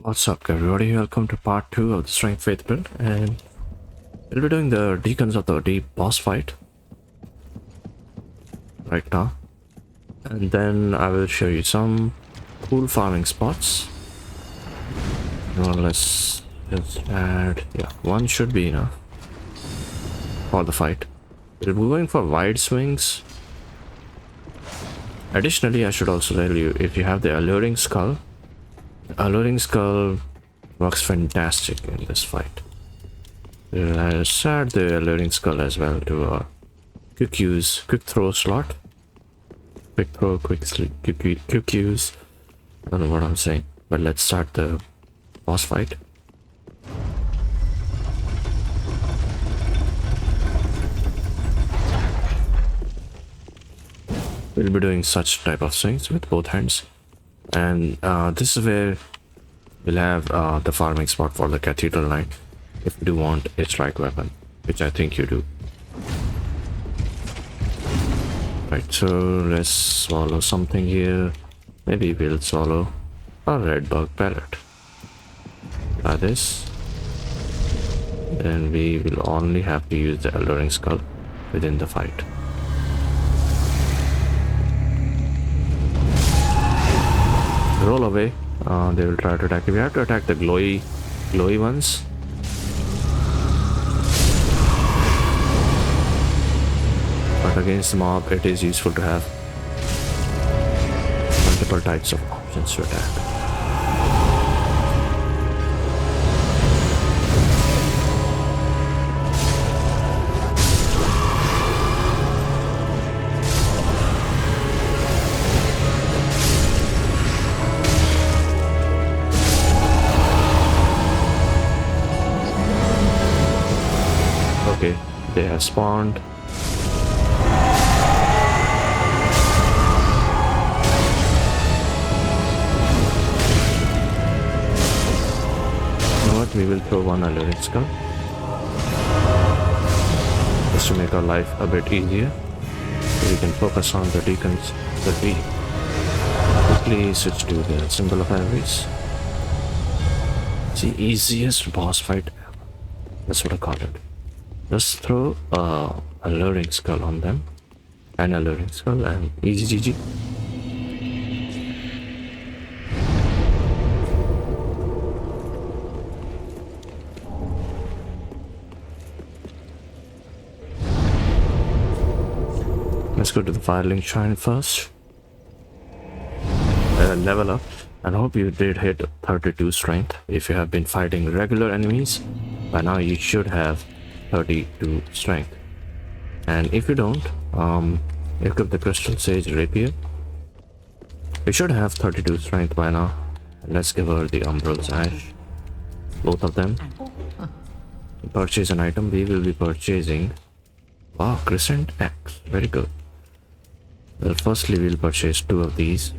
What's up, everybody? Welcome to part 2 of the Strength Faith build, and we'll be doing the Deacons of the Deep boss fight right now. And then I will show you some cool farming spots. Well, let's just add, one should be enough for the fight. We'll be going for wide swings. Additionally, I should also tell you, if you have the Alluring Skull works fantastic in this fight. We'll add the Alluring Skull as well to a quick throw slot. Quick throw, quick use. I don't know what I'm saying, but let's start the boss fight. We'll be doing such type of swings with both hands. And this is where we'll have the farming spot for the Cathedral Knight if you do want a strike weapon, which I think you do. Right, so let's swallow something here. Maybe we'll swallow a red bug pellet. Try this. Then we will only have to use the Alluring Skull within the fight. Roll away. They will try to attack you. We have to attack the glowy ones. But against the mob, it is useful to have multiple types of options to attack. Okay, they have spawned. You know what? We will throw one Alluring Skull just to make our life a bit easier. So we can focus on the deacons that we quickly switch to the symbol of Aries. It's the easiest boss fight ever. That's what I call it. Just throw a Alluring Skull on them. An Alluring Skull and easy GG. Let's go to the Firelink Shrine first. Level up. And hope you did hit 32 strength. If you have been fighting regular enemies, by now you should have 32 strength. And if you don't, equip the Crystal Sage Rapier. We should have 32 strength by now. Let's give her the Umbral Sash. Both of them. Purchase an item. We will be purchasing, wow, Crescent Axe. Very good. Well, firstly we'll purchase 2 of these.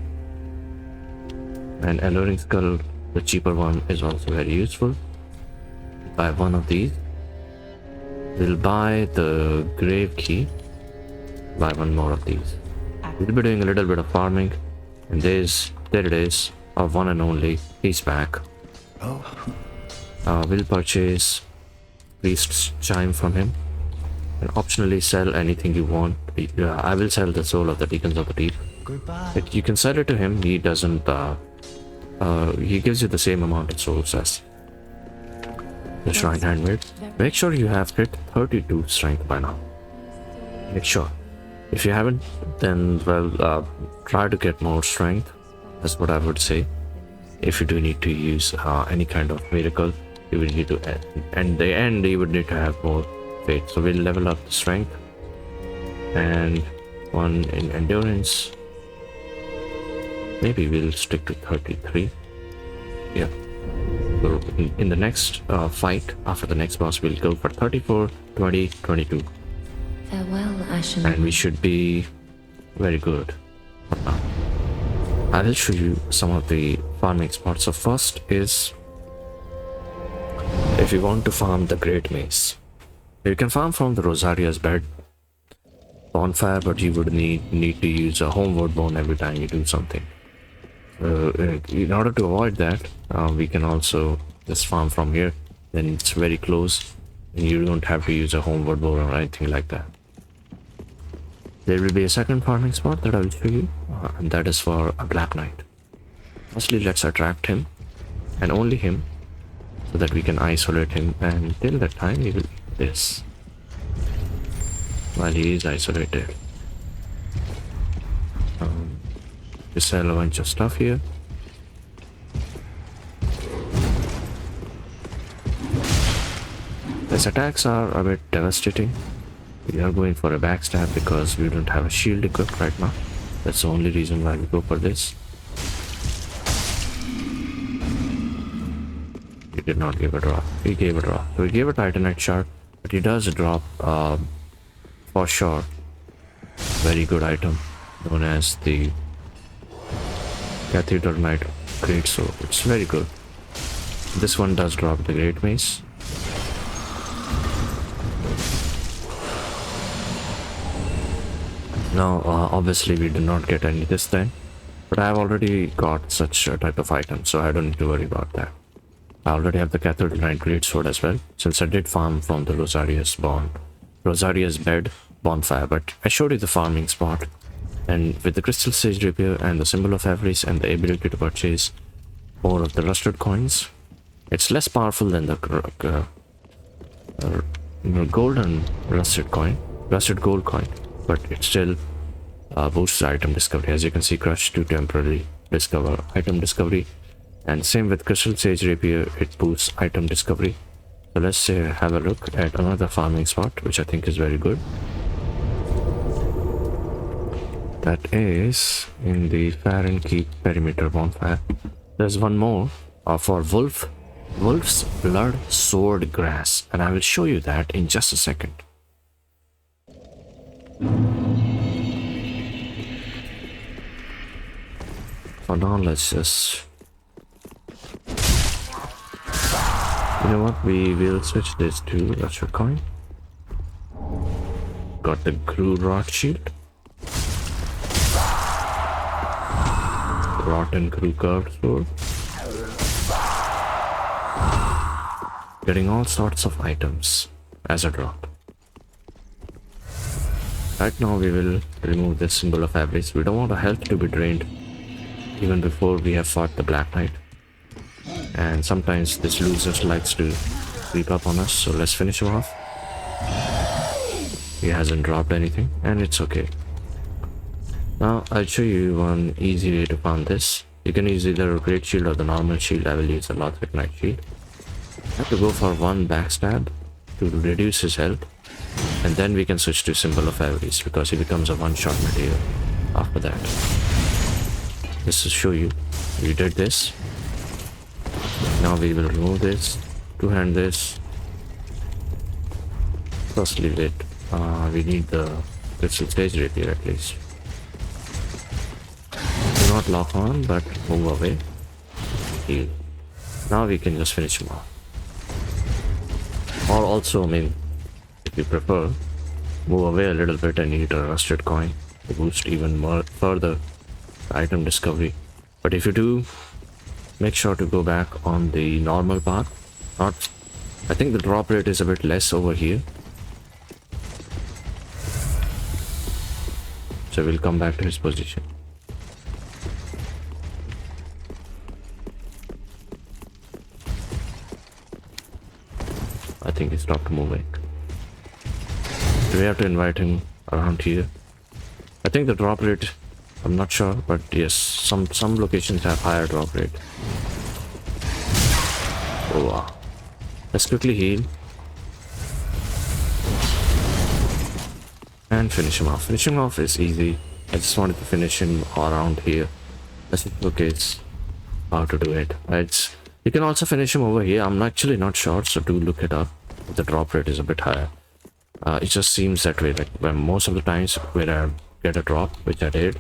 And Alluring Skull, the cheaper one, is also very useful. Buy one of these. We'll buy the Grave Key. Buy one more of these. We'll be doing a little bit of farming. And there it is. Our one and only. He's back. We'll purchase Priest's Chime from him. And optionally sell anything you want. I will sell the Soul of the Deacons of the Deep. You can sell it to him. He doesn't... he gives you the same amount of souls as the Shrine Handmaid. Make sure you have hit 32 strength by now. Make sure. If you haven't, then well, try to get more strength. That's what I would say. If you do need to use any kind of miracle, you will need to end the end. You would need to have more faith. So we'll level up the strength and one in endurance. Maybe we'll stick to 33. Yeah. So in the next fight, after the next boss, we'll go for 34, 20, 22. Farewell, Ashen. And we should be very good. I will show you some of the farming spots. So first is, if you want to farm the Great Mace, you can farm from the Rosaria's Bed bonfire, but you would need to use a Homeward Bone every time you do something. In order to avoid that, we can also just farm from here. Then it's very close, and you don't have to use a homeward bow or anything like that. There will be a second farming spot that I will show you, and that is for a Black Knight. Firstly, let's attract him, and only him, so that we can isolate him, and till that time we will eat this while he is isolated. We sell a bunch of stuff here. His attacks are a bit devastating. We are going for a backstab because we don't have a shield equipped right now. That's the only reason why we go for this. He did not give a drop. He gave a drop. So he gave a Titanite shard, but he does drop for sure. Very good item known as the Cathedral Knight Great Sword. It's very good. This one does drop the Great Mace. Now, obviously we do not get any this time, but I have already got such a type of item, so I don't need to worry about that. I already have the Cathedral Knight Greatsword as well, since I did farm from the Rosaria's bed bonfire, but I showed you the farming spot, and with the Crystal Sage Rapier and the Symbol of Avarice and the ability to purchase more of the rusted coins, it's less powerful than the golden rusted gold coin, but it still boosts item discovery. As you can see, crush to temporarily discover item discovery, and same with Crystal Sage Rapier, it boosts item discovery. So let's have a look at another farming spot, which I think is very good. That is in the Farron Keep perimeter bonfire. There's one more for Wolf's Blood Sword Grass, and I will show you that in just a second. For now, let's just... You know what? We will switch this to Rusted Coin. Got the Grew Rot Shield. Rotten Crew Curved Sword. Getting all sorts of items as a drop. Right now we will remove this Symbol of Avarice. We don't want our health to be drained even before we have fought the Black Knight. And sometimes this loser likes to creep up on us, so let's finish him off. He hasn't dropped anything, and it's okay. Now I'll show you one easy way to farm this. You can use either a Great Shield or the normal shield. I will use the Lothric Knight Shield. I have to go for one backstab to reduce his health, and then we can switch to Symbol of Avarice because he becomes a one-shot material after that. Just to show you, we did this. Now we will remove this, two-hand this. Firstly, wait, we need the Crystal Sage Rapier at least. Do not lock on, but move away. Heal. Now we can just finish him off. Or also, I mean, if you prefer, move away a little bit and eat a rusted coin to boost even more further item discovery. But if you do, make sure to go back on the normal path. I think the drop rate is a bit less over here, so we'll come back to his position. I think he stopped moving. Do we have to invite him around here? I think the drop rate, I'm not sure, but yes, some locations have higher drop rate. Oh wow. Let's quickly heal. And finish him off. Finishing off is easy. I just wanted to finish him around here. Let's showcase how to do it. You can also finish him over here. I'm actually not sure, so do look it up. The drop rate is a bit higher. It just seems that way. Like when most of the times where I get a drop, which I did,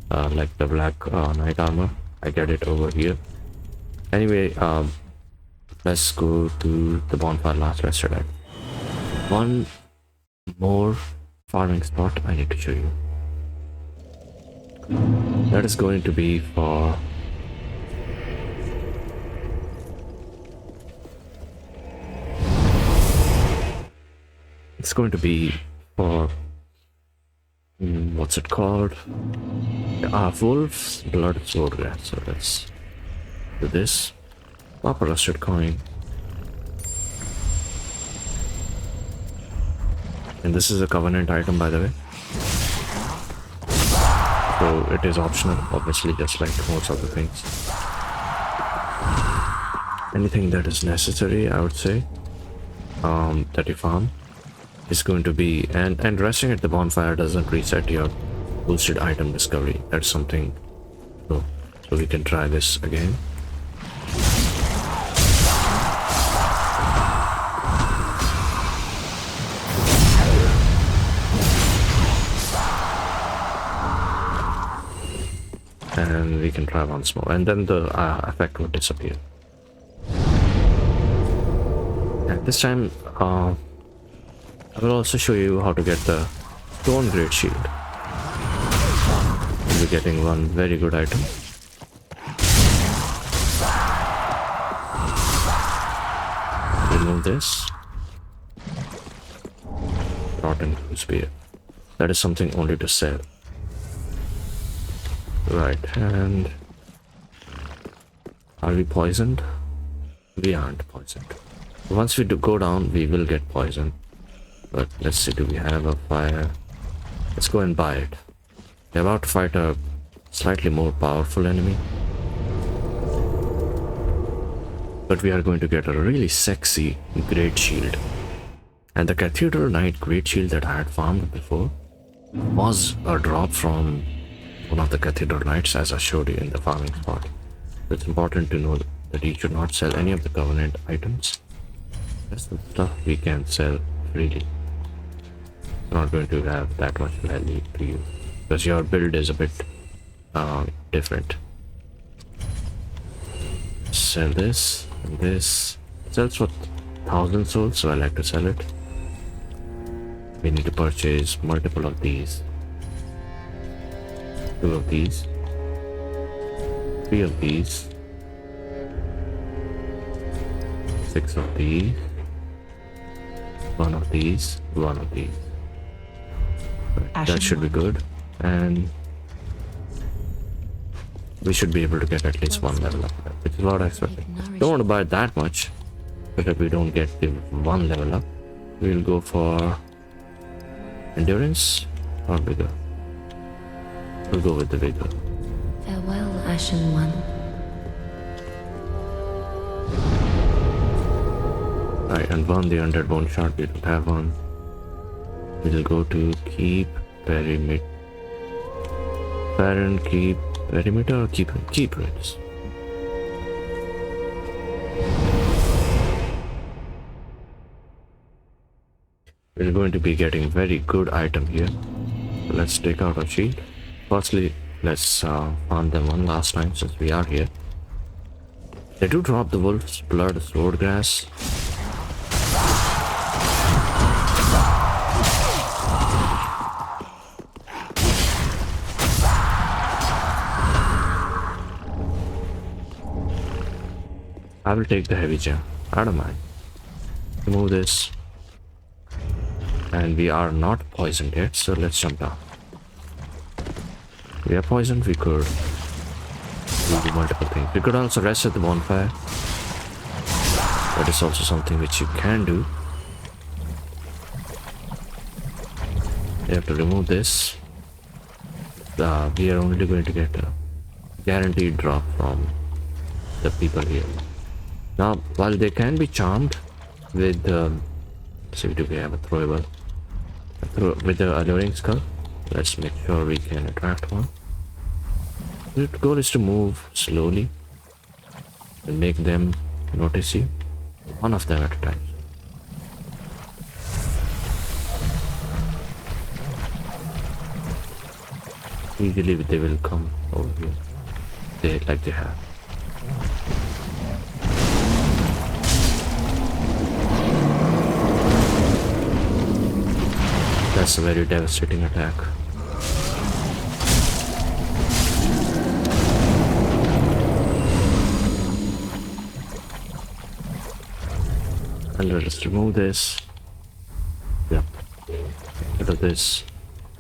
like the Black Knight armor, I get it over here. Anyway, let's go to the bonfire last yesterday. One more farming spot I need to show you. That is going to be for It's going to be for what's it called? Wolf's Blood Swordgrass. So let's do this. Pop a rusted coin. And this is a covenant item, by the way. So it is optional, obviously, just like most other things. Anything that is necessary, I would say, that you farm is going to be, and resting at the bonfire doesn't reset your boosted item discovery. That's something. So we can try this again. And we can try once more, and then the effect will disappear. And this time, I will also show you how to get the Stone Great Shield. You'll be getting one very good item. Remove this. Rotten Spear. That is something only to sell. Right, and are we poisoned? We aren't poisoned. Once we do go down, we will get poisoned. But let's see, do we have a fire? Let's go and buy it. We're about to fight a slightly more powerful enemy. But we are going to get a really sexy Great Shield. And the Cathedral Knight Great Shield that I had farmed before was a drop from one of the Cathedral Knights, as I showed you in the farming spot. So it's important to know that you should not sell any of the Covenant items. That's the stuff we can sell freely. It's not going to have that much value to you because your build is a bit different. Sell this and this. It sells for 1,000 souls, so I like to sell it. We need to purchase multiple of these. 2 of these. 3 of these. 6 of these. 1 of these. 1 of these. Right, that should be good. And we should be able to get at least 1 level up, which is what I expected. Don't want to buy that much, but if we don't get the 1 level up, we'll go for endurance or vigor. We'll go with the vigor. Farewell, Ashen One. Right, and one the undead bone shard. We don't have one. We'll go to keep perimeter. Baron, keep perimeter or keep reds. We're going to be getting very good item here. So let's take out our shield. Firstly, let's farm them one last time since we are here. They do drop the Wolf's Blood Swordgrass. I will take the heavy gem. I don't mind. Remove this. And we are not poisoned yet, so let's jump down. We are poisoned, we could do multiple things. We could also rest at the bonfire. That is also something which you can do. You have to remove this. We are only going to get a guaranteed drop from the people here. Now, while they can be charmed with see, do we have a throwable? With the alluring skull. Let's make sure we can attract one. The goal is to move slowly and make them notice you. One of them at a time. Usually they will come over here. Like they have. That's a very devastating attack. And let us remove this. Yep. Instead of this,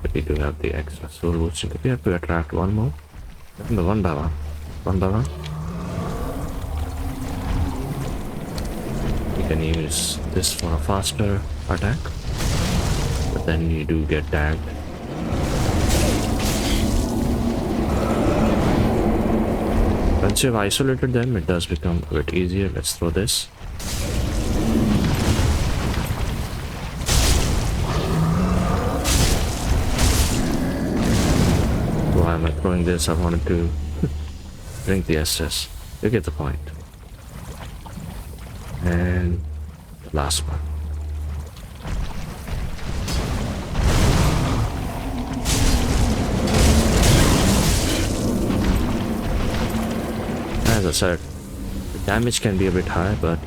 but we do have the extra soul boosting. We have to attract one more. One by one. One by one. You can use this for a faster attack, but then you do get tagged. Once you've isolated them, it does become a bit easier. Let's throw this. Why am I throwing this? I wanted to drink the SS. You get the point. And the last one. As I said, the damage can be a bit high, but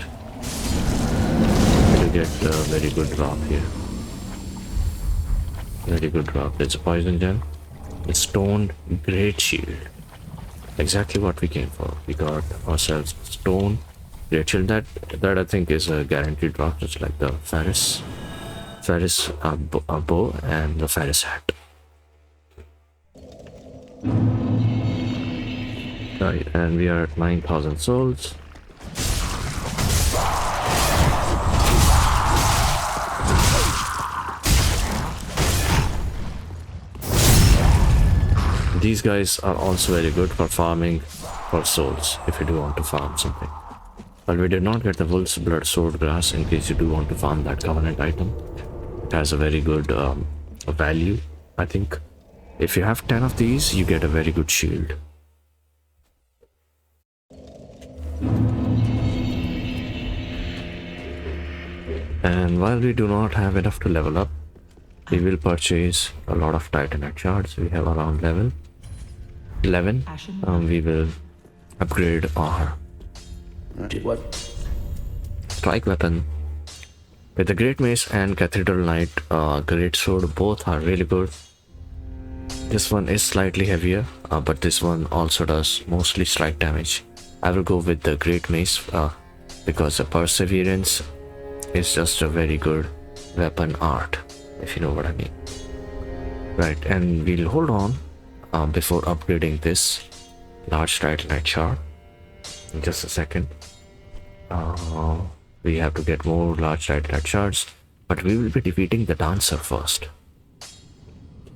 you get a very good drop here. Very good drop. It's a poison gem. The stone great shield. Exactly what we came for. We got ourselves stone great shield. That I think is a guaranteed drop, just like the Ferris bow and the Ferris hat. Right, and we are at 9,000 souls. These guys are also very good for farming for souls, if you do want to farm something. Well, we did not get the Wolf's Blood Sword Grass in case you do want to farm that Covenant item. It has a very good value, I think. If you have 10 of these, you get a very good shield. And while we do not have enough to level up, we will purchase a lot of Titanite shards. We have around level 11. We will upgrade our strike weapon with the Great Mace and Cathedral Knight Great Sword. Both are really good. This one is slightly heavier, but this one also does mostly strike damage. I will go with the Great Mace because the Perseverance is just a very good weapon art, if you know what I mean. Right, and we'll hold on before upgrading this large Titanite shard. In just a second. We have to get more large Titanite shards, but we will be defeating the Dancer first.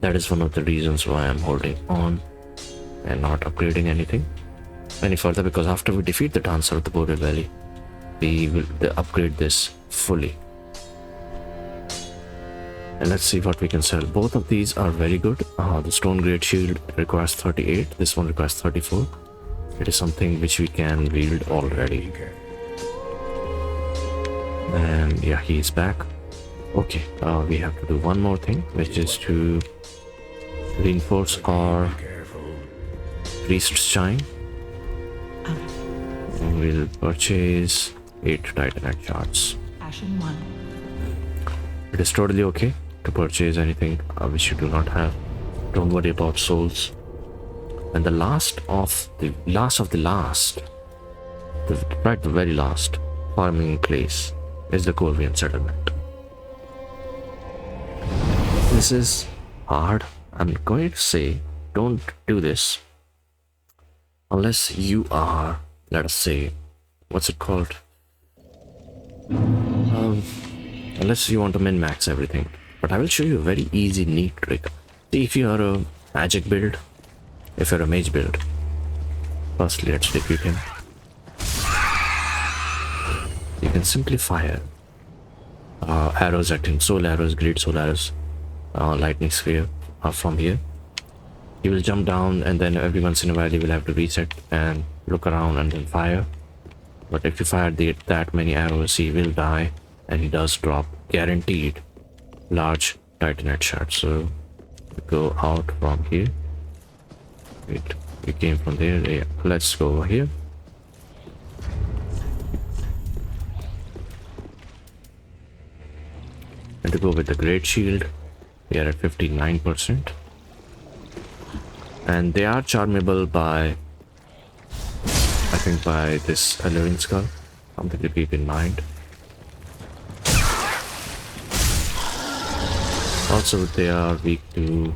That is one of the reasons why I'm holding on and not upgrading anything any further, because after we defeat the Dancer of the Border Valley, we will upgrade this fully. And let's see what we can sell. Both of these are very good. The Stone Great Shield requires 38. This one requires 34. It is something which we can wield already. And yeah, he's back. Okay, we have to do one more thing, which is to reinforce our Priest's Shine. We'll purchase 8 Titanite shards. It is totally okay to purchase anything which you do not have. Don't worry about souls. And the last of the last, the very last farming place is the Corvian settlement. This is hard. I'm going to say don't do this unless you are, let us say, what's it called? Unless you want to min-max everything. But I will show you a very easy, neat trick. See, if you are a magic build, if you're a mage build, firstly let's defeat him. You can simply fire arrows at him, soul arrows, great soul arrows, lightning sphere from here. He will jump down, and then every once in a while he will have to reset and look around and then fire. But if you fire that many arrows, he will die, and he does drop guaranteed large Titanite shards. So we go out from here. Wait, we came from there. Yeah, let's go over here. And to go with the Great Shield, we are at 59%. And they are charmable by, I think, by this Alluring Skull. Something to keep in mind. Also, they are weak to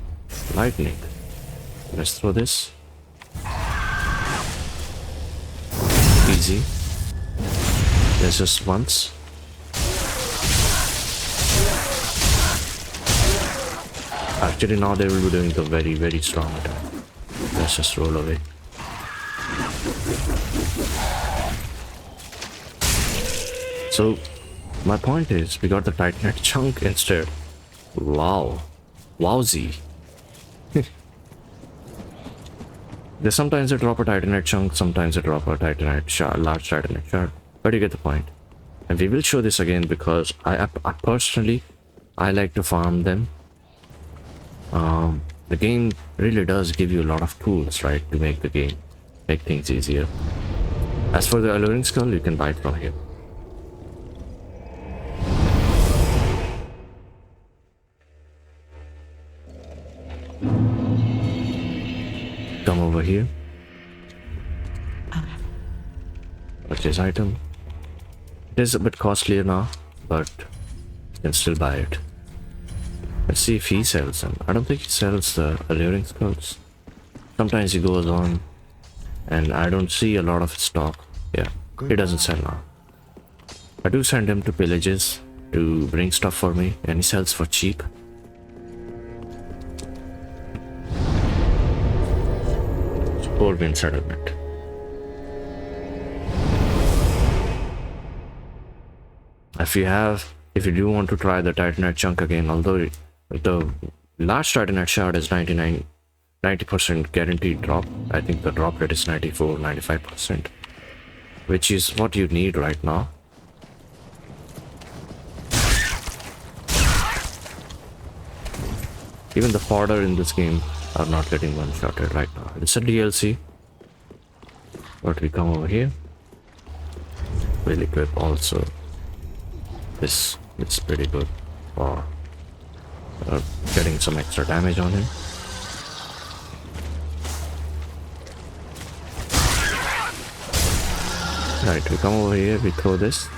lightning. Let's throw this. Easy. There's just once. Actually, now they will be doing the very, very strong attack. Let's just roll away. So, my point is, we got the Titanite chunk instead. Wow. Wowzy. Sometimes they drop a Titanite chunk, sometimes they drop a Titanite shard, large Titanite shard. But you get the point. And we will show this again because I personally, I like to farm them. The game really does give you a lot of tools, right, to make things easier. As for the alluring skull, you can buy it from here. Come over here. Purchase item. It is a bit costlier now, but you can still buy it. Let's see if he sells them. I don't think he sells the alluring skulls. Sometimes he goes on and I don't see a lot of stock. Yeah, he doesn't sell now. I do send him to villages to bring stuff for me and he sells for cheap. Corvin settlement. If you do want to try the Titanite chunk again, although the large Titanite shard is 90% guaranteed drop. I think the drop rate is 95%, which is what you need right now. Even the fodder in this game are not getting one-shotted right now. It's a DLC. But we come over here. We'll equip also this. It's pretty good for getting some extra damage on him. Right, we come over here, we throw this.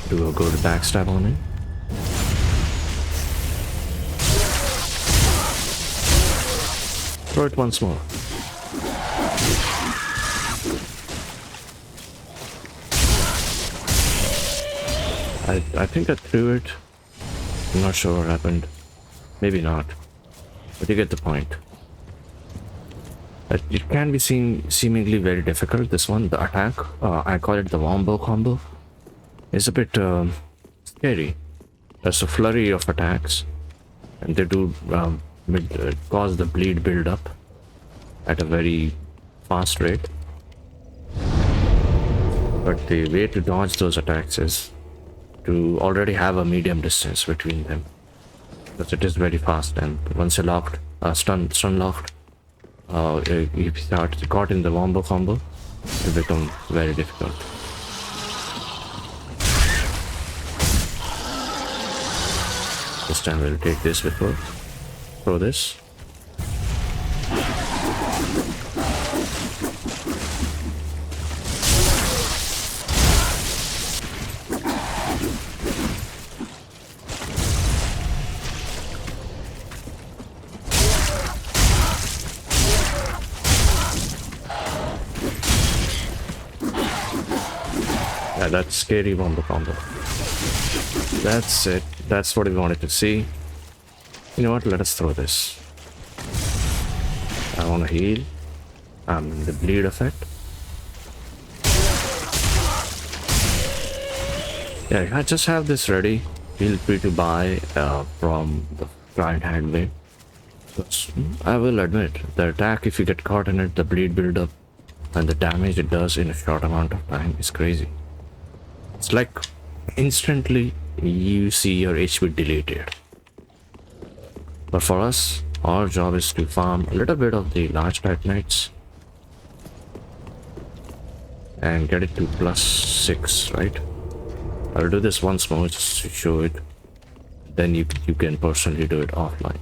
Do a good backstab on him. Throw it once more. I think I threw it. I'm not sure what happened. Maybe not. But you get the point. It can be seemingly very difficult. This one, the attack, I call it the wombo combo, is a bit scary. There's a flurry of attacks, and they do cause the bleed build up at a very fast rate. But the way to dodge those attacks is to already have a medium distance between them, because it is very fast, and once you're locked, stun locked, if you start caught in the wombo combo, it becomes very difficult. This time we'll take this before. Throw this. Yeah, that's scary wombo combo. That's it. That's what we wanted to see. You know what? Let us throw this. I want to heal. The bleed effect. Yeah, I just have this ready. Feel free to buy from the client handmade. But I will admit, the attack, if you get caught in it, the bleed build up and the damage it does in a short amount of time is crazy. It's like instantly you see your HP deleted. But for us, our job is to farm a little bit of the large Titanites and get it to +6, right? I'll do this once more just to show it. Then you can personally do it offline.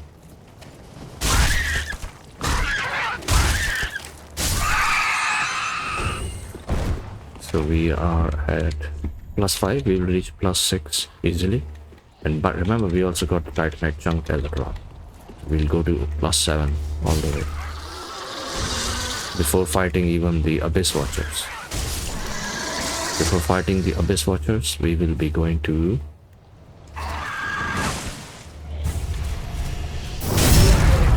So we are at +5, we will reach +6 easily. And but remember, we also got the Titanite chunk as a drop. We'll go to +7 all the way before fighting even the Abyss Watchers. Before fighting the Abyss Watchers, we will be going to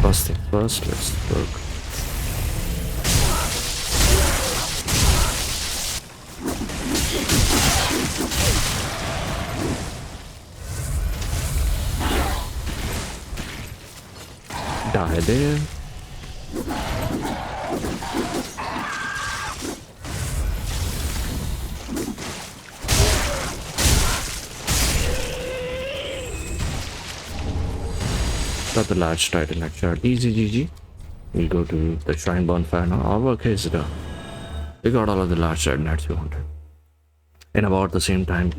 first thing first. Let's work. Die there. Got the large Titanite shard. Easy GG. We'll go to the Shrine Bonfire now. Our work is done. We got all of the large Titanites we wanted. In about the same time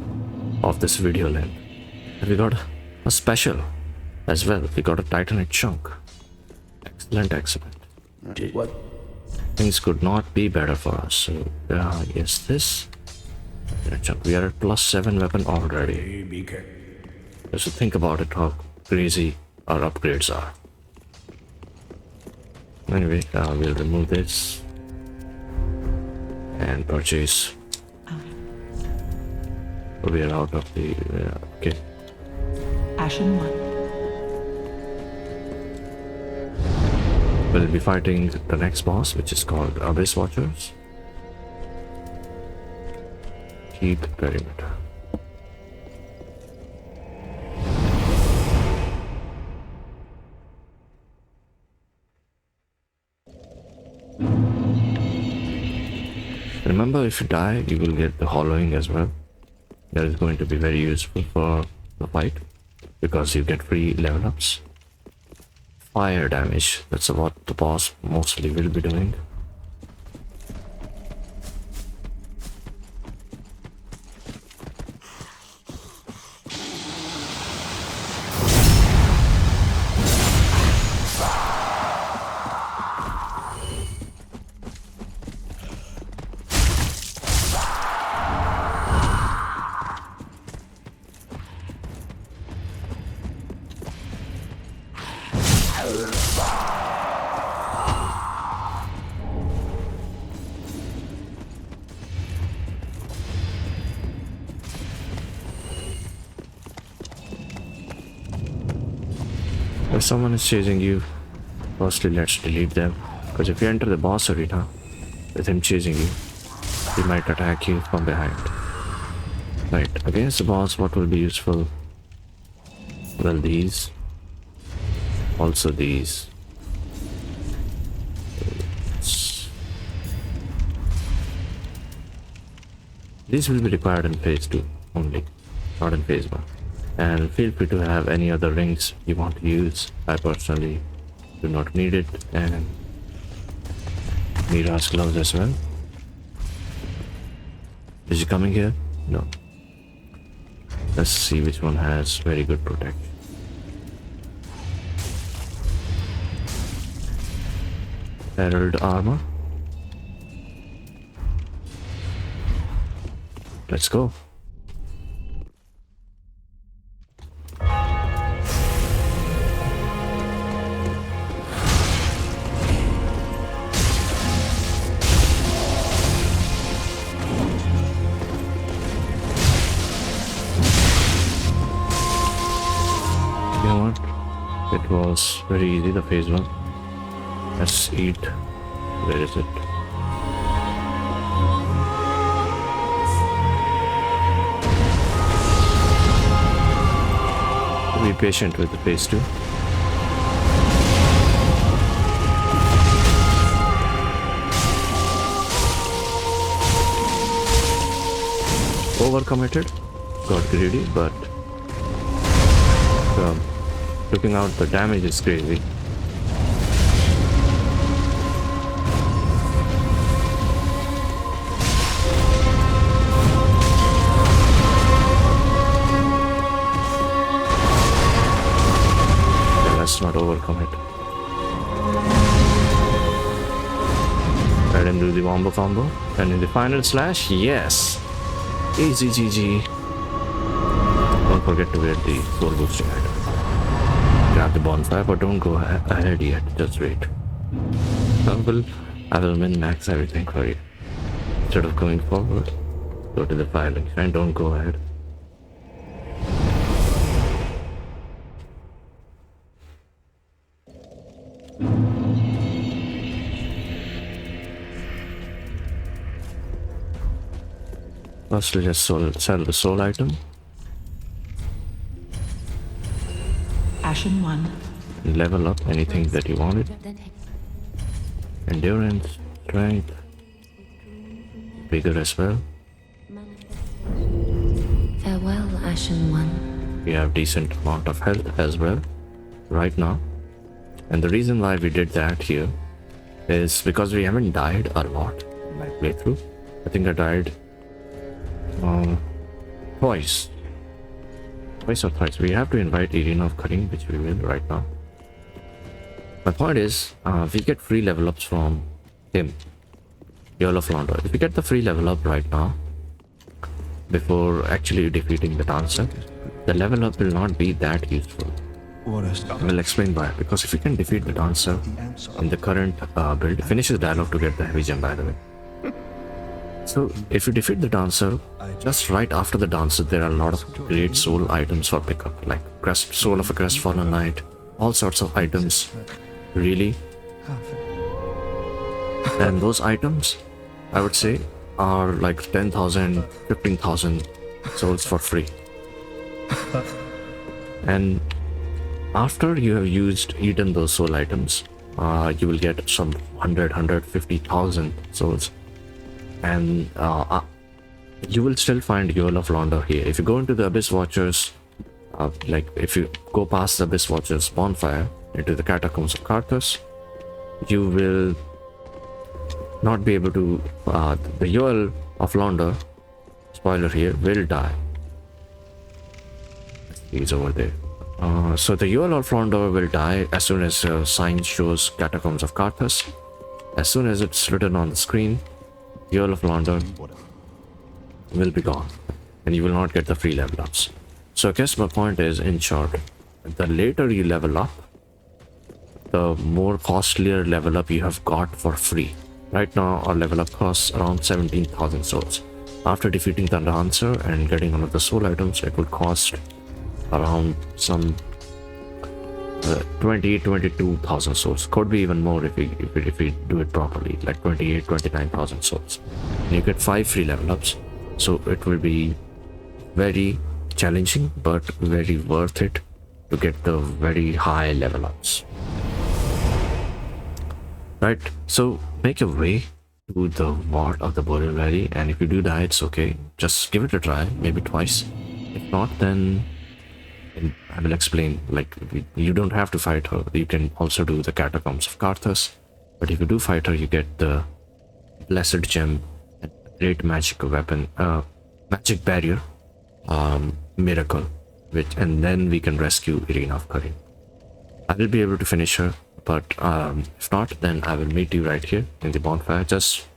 of this video length. And we got a special as well. We got a Titanite chunk. Excellent, excellent. What? Things could not be better for us. So, yes, this. Chunk. We are at +7 weapon already. Be careful. So think about it, how crazy our upgrades are. Anyway, we'll remove this and purchase. We are out of the. Okay. Ashen 1. We'll be fighting the next boss, which is called Abyss Watchers. Keep perimeter. Remember, if you die, you will get the hollowing as well. That is going to be very useful for the fight because you get free level ups. Fire damage, that's what the boss mostly will be doing. If someone is chasing you, firstly let's delete them, because if you enter the boss arena with him chasing you, he might attack you from behind. Right, against the boss, what will be useful? Well, these. Also these. These will be required in phase 2 only, not in phase 1. And feel free to have any other rings you want to use. I personally do not need it, and Mira's gloves as well. Is he coming here? No. Let's see which one has very good protection. Herald armor. Let's go. You know what? It was very easy, the phase 1. Let's eat. Where is it? Be patient with the phase 2. Overcommitted, got greedy, but looking out the damage is crazy. Let's not overcome it. Let him do the wombo combo. And in the final slash, yes! Easy GG. forget to get the soul boosting item. Grab the bonfire, but don't go ahead yet. Just wait. I will min-max everything for you. Instead of going forward, go to the filing and don't go ahead. Firstly, just sell the soul item. Ashen 1. Level up anything that you wanted. Endurance, strength, vigor as well. Farewell, Ashen One. We have decent amount of health as well right now. And the reason why we did that here is because we haven't died a lot in my playthrough. I think I died twice or thrice. We have to invite Arena of Karim, which we will right now. My point is, we get free level ups from him, Earl of Launder. If we get the free level up right now, before actually defeating the dancer, the level up will not be that useful. I will explain why. Because if you can defeat the dancer in the current build, finish the dialogue to get the heavy gem, by the way. So if you defeat the dancer, just right after the dancer, there are a lot of great soul items for pickup, like soul of a crestfallen knight, all sorts of items, really. And those items, I would say, are like 10,000, 15,000 souls for free. And after you have eaten those soul items, you will get some 150,000 souls. And you will still find Earl of Launder here. If you go into the Abyss Watchers, like if you go past the Abyss Watchers bonfire into the Catacombs of Karthus, you will not be able to, the Earl of Launder, spoiler here, will die. He's over there. So the Earl of Launder will die as soon as sign shows Catacombs of Karthus. As soon as it's written on the screen, the Earl of Launder will be gone, and you will not get the free level ups. So I guess my point is, in short, the later you level up, the more costlier level up you have got for free. Right now our level up costs around 17,000 souls. After defeating the dancer and getting one of the soul items, it would cost around some 22,000 souls. Could be even more if we do it properly, like 29,000 souls. And you get 5 free level ups, so it will be very challenging but very worth it to get the very high level ups. Right, so make your way to the Vault of the Boreal Valley, and if you do die, it's okay. Just give it a try, maybe twice. If not, then I will explain. Like, you don't have to fight her. You can also do the Catacombs of Karthus. But if you do fight her, you get the Blessed Gem, and great magic weapon, magic barrier, miracle, and then we can rescue Arena of Karim. I will be able to finish her, but if not, then I will meet you right here in the bonfire. Just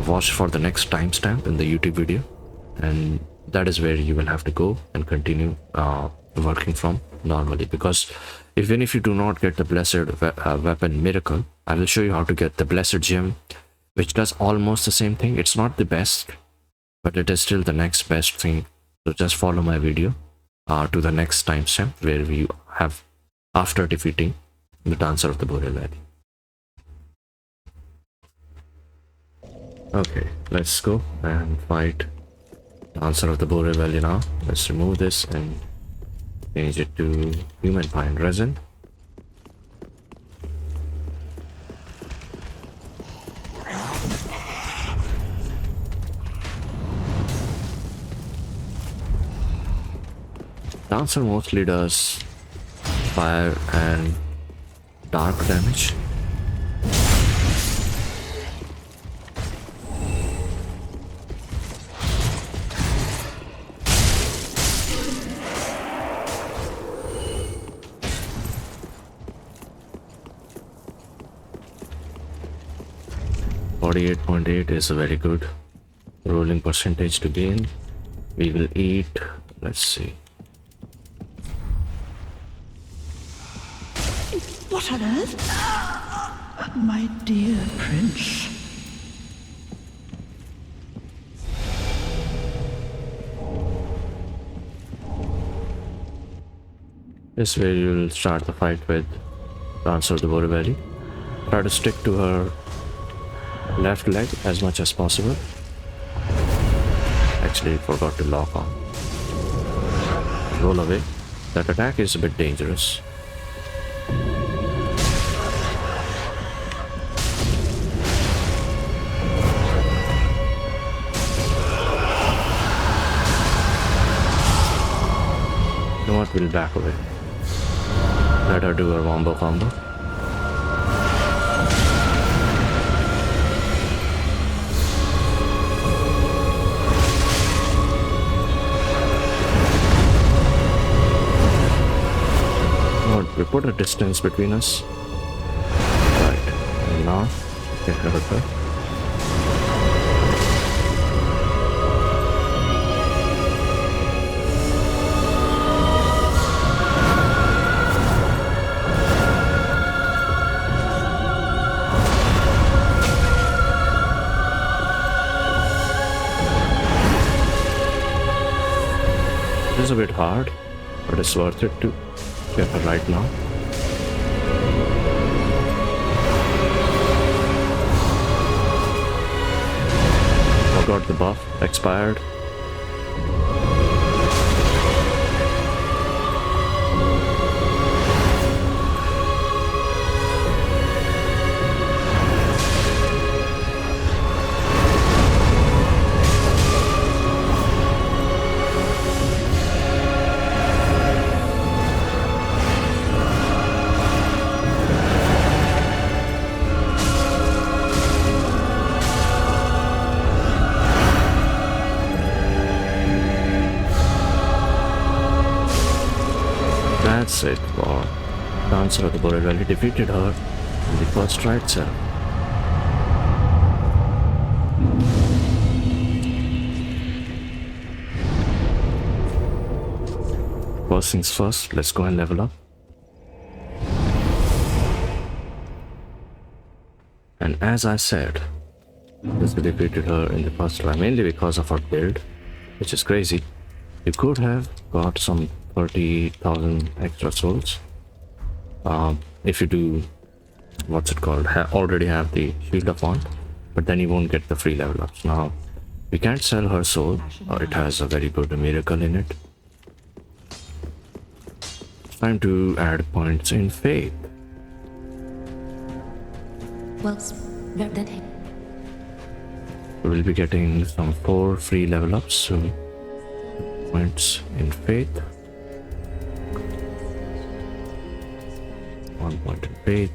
watch for the next timestamp in the YouTube video, and that is where you will have to go and continue working from normally. Because even if you do not get the blessed weapon miracle, I will show you how to get the blessed gem, which does almost the same thing. It's not the best, but it is still the next best thing. So just follow my video to the next timestamp where we have after defeating the Dancer of the Boreal Valley. Okay, let's go and fight Dancer of the Boreal Valley now. Let's remove this and change it to human pine resin. Dancer mostly does fire and dark damage. .8 is a very good rolling percentage to gain. We will eat, let's see, What on earth? My dear prince. This way you'll start the fight with Dancer of the Border Valley. Try to stick to her left leg as much as possible. Actually, forgot to lock on. Roll away. That attack is a bit dangerous. You know what? We'll back away. Let her do her wombo combo. We put a distance between us. Right. And now, get her back. It is a bit hard, but it's worth it to get her right now. Forgot the buff expired. That's it for Dancer of the Border Valley. Defeated her in the first try itself. First things first, let's go and level up. And as I said, this defeated her in the first try, mainly because of her build, which is crazy. You could have got some 30,000 extra souls if you do what's it called, already have the Shield of Want, but then you won't get the free level ups. Now we can't sell her soul, it has a very good miracle in it. It's time to add points in faith. Well, then We will be getting some 4 free level ups soon. Points in faith. 1 point in faith,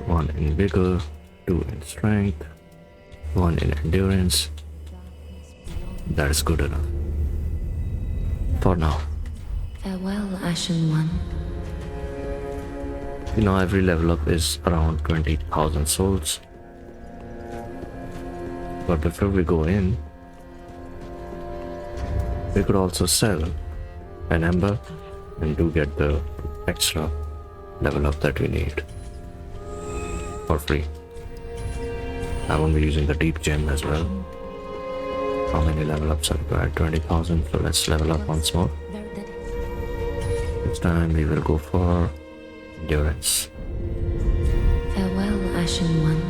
1 in vigor, 2 in strength, 1 in endurance. That is good enough for now. farewell, Ashen One. You know, every level up is around 20,000 souls. But before we go in, we could also sell an ember and do get the extra level up that we need for free. I won't be using the deep gem as well. How many level ups are required? 20,000. So let's level up once more. This time we will go for endurance. Farewell, Ashen One.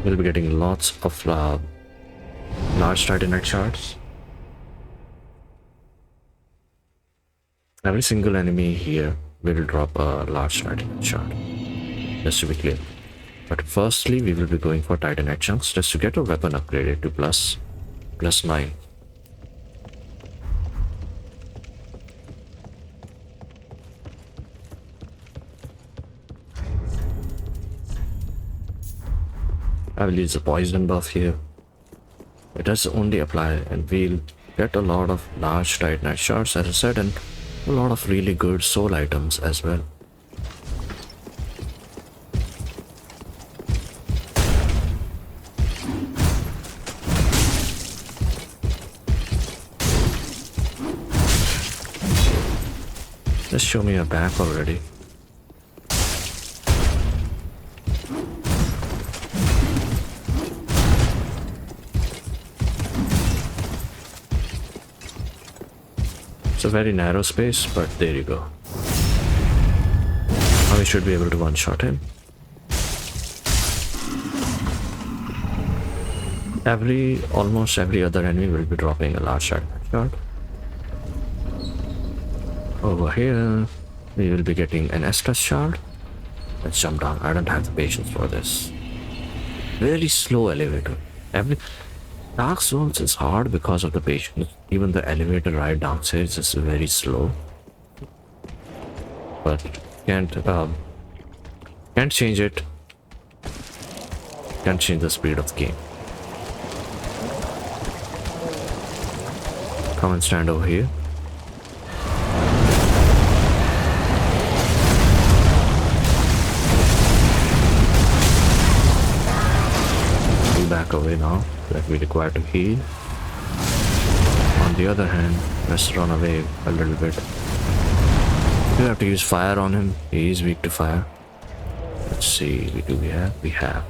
We'll be getting lots of large titanite shards. Every single enemy here will drop a large titanite shard, just to be clear. But firstly, we will be going for titanite chunks just to get our weapon upgraded to plus 9. I will use the poison buff here. It does only apply, and we'll get a lot of large titanite shards, as I said, and a lot of really good soul items as well. Just show me your back already. It's a very narrow space, but there you go. Now we should be able to one-shot him. Almost every other enemy will be dropping a large shot. Over here, we will be getting an STR shard. Let's jump down. I don't have the patience for this. Very slow elevator. Dark Souls is hard because of the patience. Even the elevator ride downstairs is very slow. But can't change it. Can't change the speed of the game. Come and stand over here. You back away now. That we require to heal. On the other hand, let's run away a little bit. You have to use fire on him. He is weak to fire. Let's see. We have.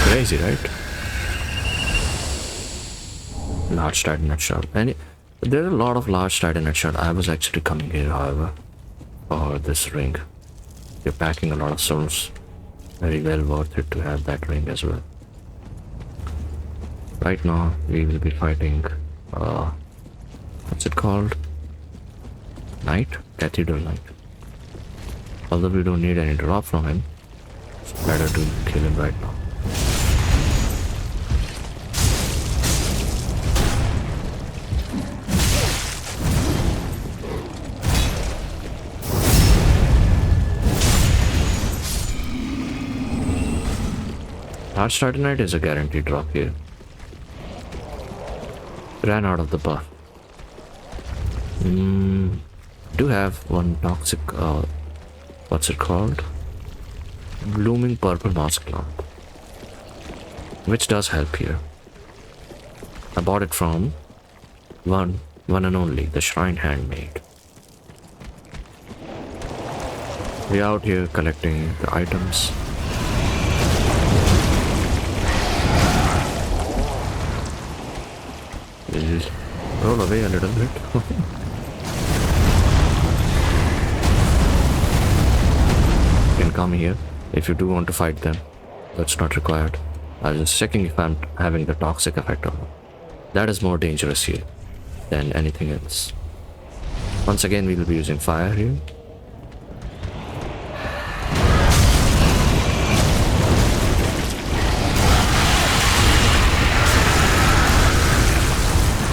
Crazy, right? Large titanite shard. And there are a lot of large titanite shard. I was actually coming here, however, for this ring. You're packing a lot of stones. Very well worth it to have that ring as well. Right now, we will be fighting, what's it called? Knight? Cathedral Knight. Although we don't need any drop from him, it's better to kill him right now. Large titanite is a guaranteed drop here. Ran out of the buff. Do have one toxic, what's it called? Blooming purple mask lamp, which does help here. I bought it from one and only, the Shrine Handmade. We're out here collecting the items. Roll away a little bit. You can come here if you do want to fight them. That's not required. I was just checking if I'm having the toxic effect or not. That is more dangerous here than anything else. Once again, we will be using fire here.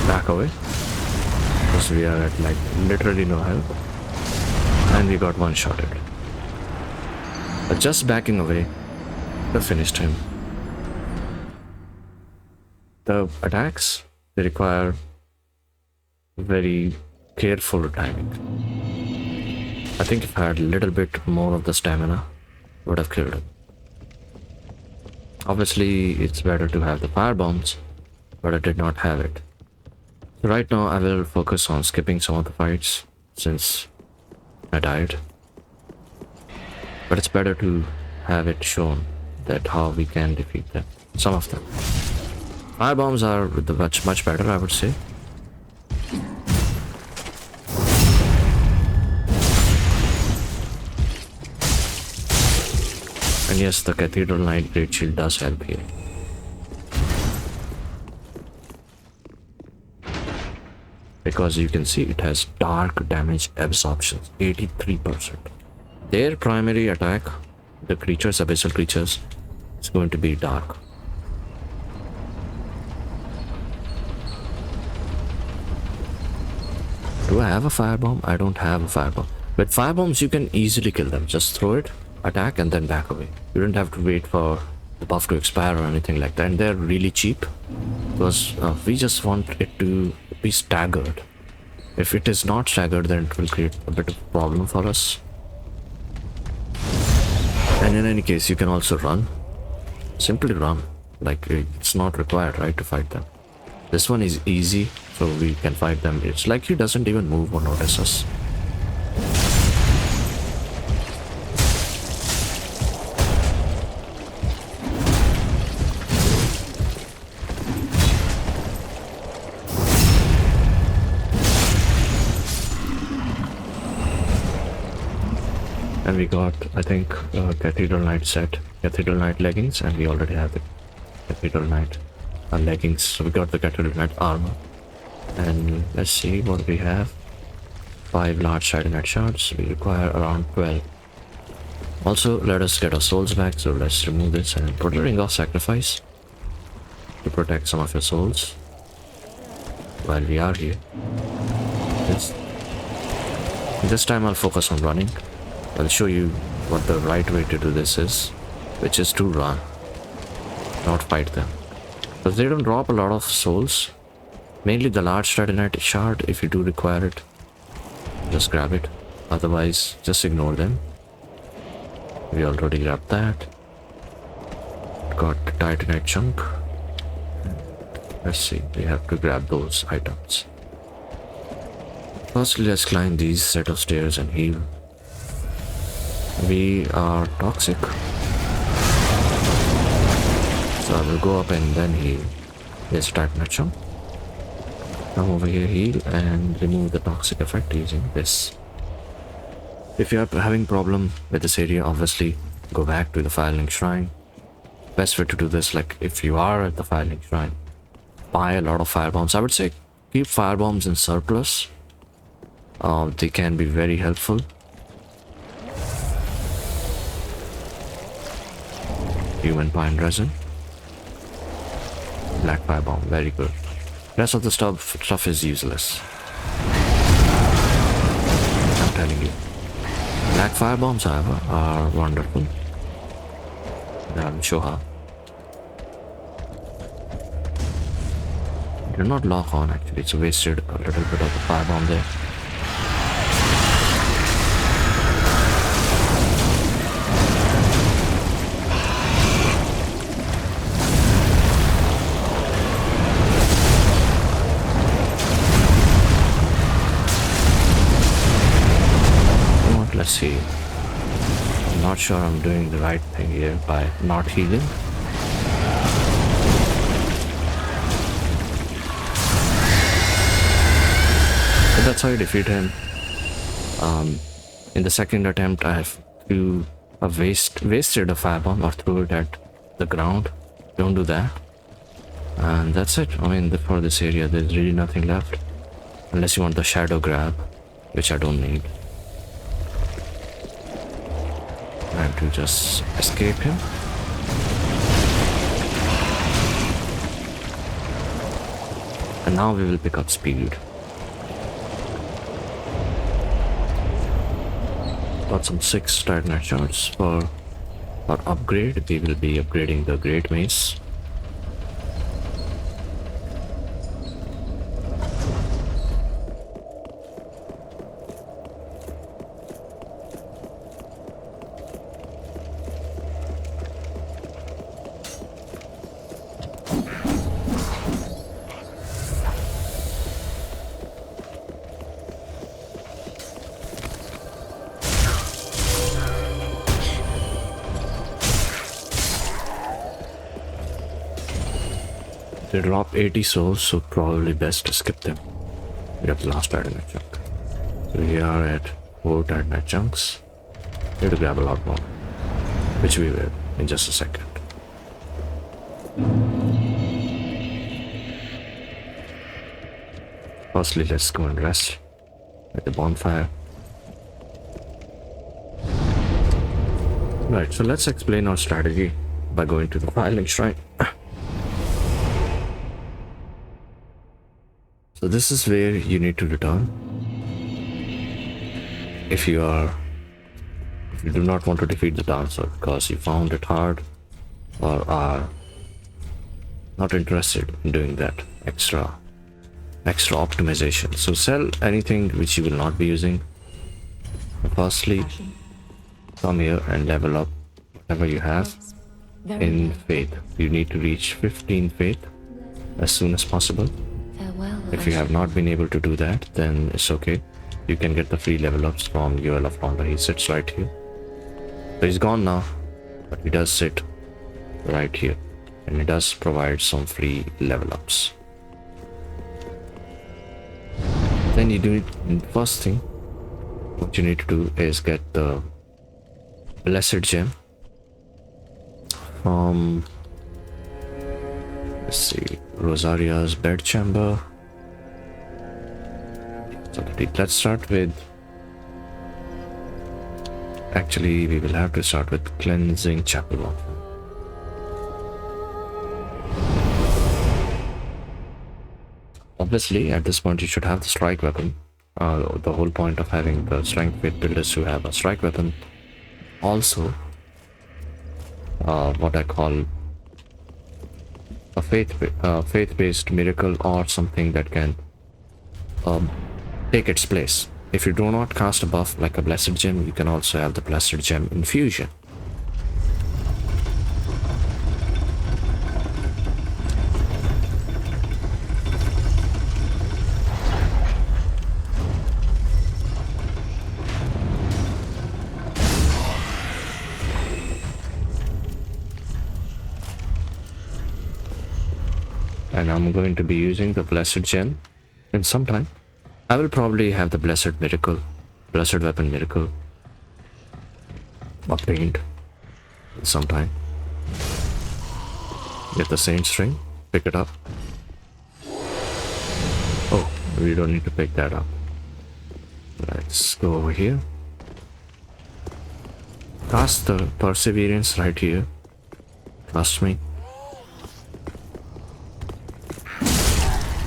Back away, because we are at like literally no health, and we got one-shotted. But just backing away, we finished him. The attacks, they require very careful timing. I think if I had a little bit more of the stamina, I would have killed him. Obviously, it's better to have the fire bombs, but I did not have it. So right now I will focus on skipping some of the fights since I died. But it's better to have it shown that how we can defeat them. Some of them. Fire bombs are much better, I would say. And yes, the Cathedral Knight Great Shield does help here. Because you can see it has dark damage absorption, 83%. Their primary attack, the creatures, abyssal creatures, is going to be dark. Do I have a firebomb? I don't have a firebomb. With firebombs, you can easily kill them. Just throw it, attack, and then back away. You don't have to wait for the buff to expire or anything like that. And they're really cheap because we just want it to be staggered. If it is not staggered, then it will create a bit of a problem for us. And in any case, you can also run. Simply run. Like, it's not required, right, to fight them. This one is easy, so we can fight them. It's like he doesn't even move or notice us. And we got, I think, Cathedral Knight set, Cathedral Knight leggings, and we already have the Cathedral Knight leggings. So we got the Cathedral Knight armor. And let's see what we have. 5 large Titanite shards. We require around 12. Also, let us get our souls back, so let's remove this and put a ring of sacrifice to protect some of your souls while we are here. This time I'll focus on running. I'll show you what the right way to do this is, which is to run, not fight them. Because they don't drop a lot of souls. Mainly the large Titanite shard, if you do require it, just grab it. Otherwise, just ignore them. We already grabbed that. Got the Titanite chunk. Let's see, we have to grab those items. Firstly, let's climb these set of stairs and heal. We are toxic, so I will go up and then heal. Let's Titanite chunk. Come over here, heal, and remove the toxic effect using this. If you are having problem with this area, obviously go back to the Firelink Shrine. Best way to do this, like if you are at the Firelink Shrine, buy a lot of firebombs. I would say keep firebombs in surplus. They can be very helpful. Human pine resin. Black firebomb, very good. Rest of the stuff is useless. I'm telling you. Black firebombs, however, are wonderful. I'll show how. They're not lock on actually, it's wasted a little bit of the firebomb there. Let's see. I'm not sure I'm doing the right thing here by not healing. But that's how you defeat him. In the second attempt, I have wasted a firebomb or threw it at the ground. Don't do that. And that's it. I mean, for this area, there's really nothing left. Unless you want the shadow grab, which I don't need. Time to just escape him. And now we will pick up speed. Got some 6 Titanite shards for upgrade. We will be upgrading the Great Mace. They drop 80 souls, so probably best to skip them. We have the last Titanite chunk. So we are at 4 Titanite chunks. We have to grab a lot more, which we will in just a second. Firstly, let's go and rest at the bonfire. Right, so let's explain our strategy by going to the Firelink Shrine. So this is where you need to return. If you do not want to defeat the dancer because you found it hard or are not interested in doing that extra optimization. So sell anything which you will not be using. Firstly, come here and level up whatever you have Very in well. faith. You need to reach 15 faith as soon as possible. Farewell, If you have not been able to do that, then it's okay. You can get the free level ups from UL of Honda. He sits right here. So he's gone now, but he does sit right here. And it does provide some free level ups. Then you do it, first thing, what you need to do is get the Blessed Gem from, let's see, Rosaria's bedchamber. So let's start with, actually we will have to start with cleansing chapel 1. Obviously, at this point, you should have the strike weapon. The whole point of having the strength faith build is to have a strike weapon. Also, what I call a faith-based miracle or something that can take its place. If you do not cast a buff like a Blessed Gem, you can also have the Blessed Gem infusion. And I'm going to be using the Blessed Gem in some time. I will probably have the Blessed Weapon Miracle obtained in some time. Get the Saint String, pick it up. Oh, we don't need to pick that up. Let's go over here. Cast the Perseverance right here. Trust me.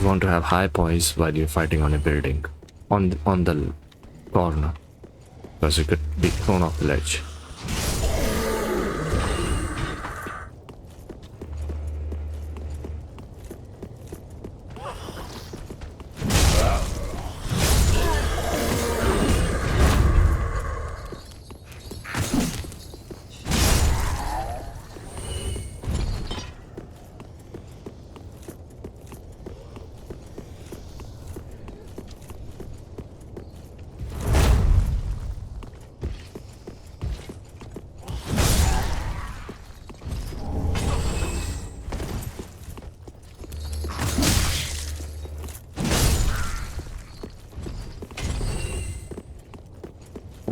You want to have high poise while you're fighting on a building, on the corner, because you could be thrown off the ledge.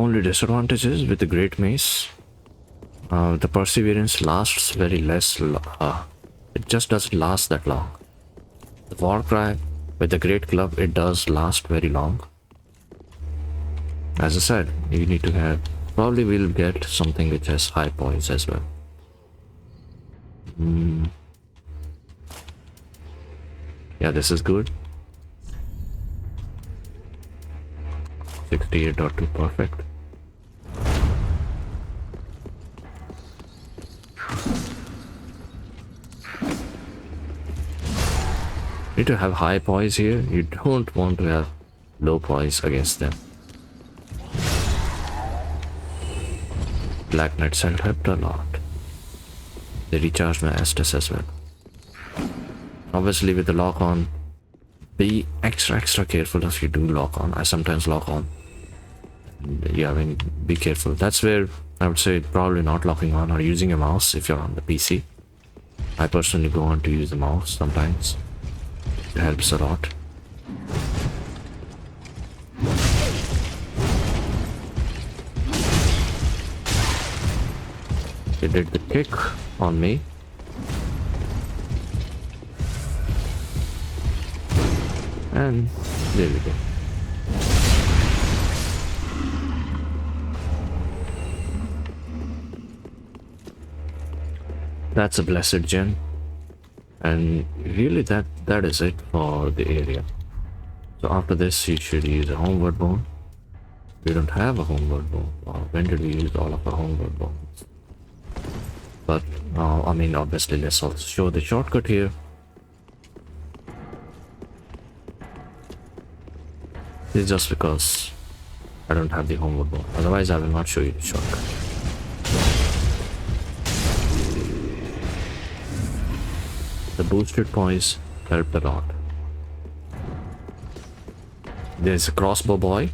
Only disadvantages with the Great Mace. The Perseverance lasts very less. It just doesn't last that long. The Warcry with the Great Club, it does last very long. As I said, you need to have. Probably we'll get something which has high poise as well. Yeah, this is good. 68.2 perfect. Need to have high poise here. You don't want to have low poise against them. Black Knights have helped a lot. They recharge my Estus as well. Obviously with the lock on, be extra careful if you do lock on. I sometimes lock on. Yeah, I mean, be careful. That's where I would say probably not locking on or using a mouse if you're on the PC. I personally go on to use the mouse sometimes. It helps a lot. It did the kick on me. And there we go. That's a Blessed Gem. And really that is it for the area. So after this you should use a Homeward Bone. We don't have a Homeward Bone. When did we use all of our Homeward Bones? But I mean, obviously let's also show the shortcut here. It's just because I don't have the Homeward Bone. Otherwise I will not show you the shortcut. The boosted points helped a lot. There's a crossbow boy.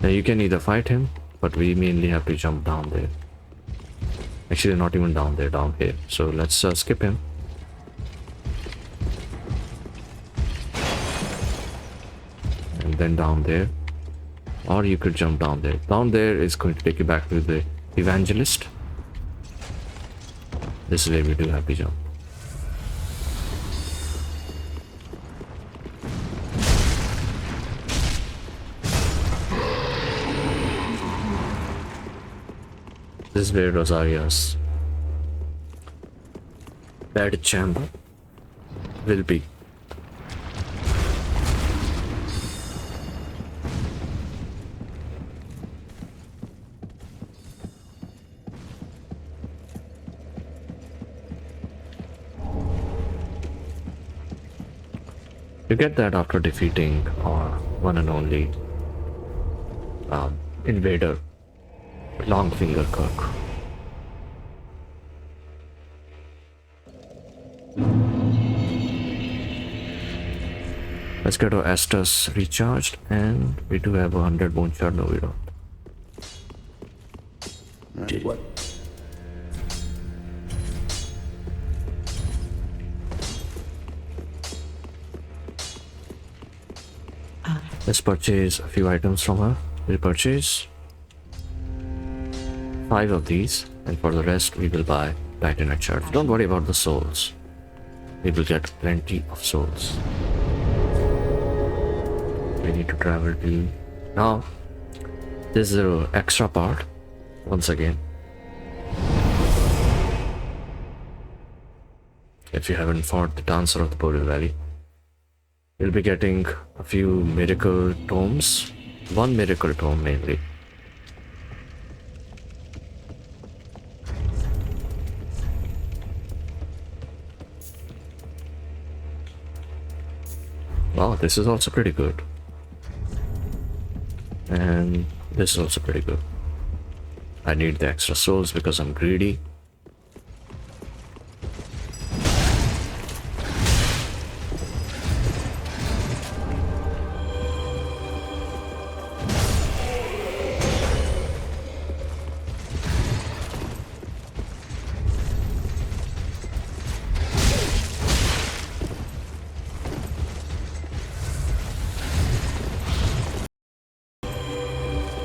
Now you can either fight him, but we mainly have to jump down there. Actually, not even down there, down here. So let's skip him. And then down there. Or you could jump down there. Down there is going to take you back to the evangelist. This is where we do have to jump. This is where Rosaria's bed chamber will be. You get that after defeating our one and only invader, Longfinger Kirk. Let's get our Estus recharged, and we do have 100 bone shard. No, we don't. What? Let's purchase a few items from her. We'll purchase 5 of these, and for the rest we will buy Titanite shards. Don't worry about the souls. We will get plenty of souls. We need to travel to... Now, this is the extra part, once again. If you haven't fought the Dancer of the Boreal Valley, you'll be getting a few miracle tomes. One miracle tome mainly. Wow, this is also pretty good. And this is also pretty good. I need the extra souls because I'm greedy.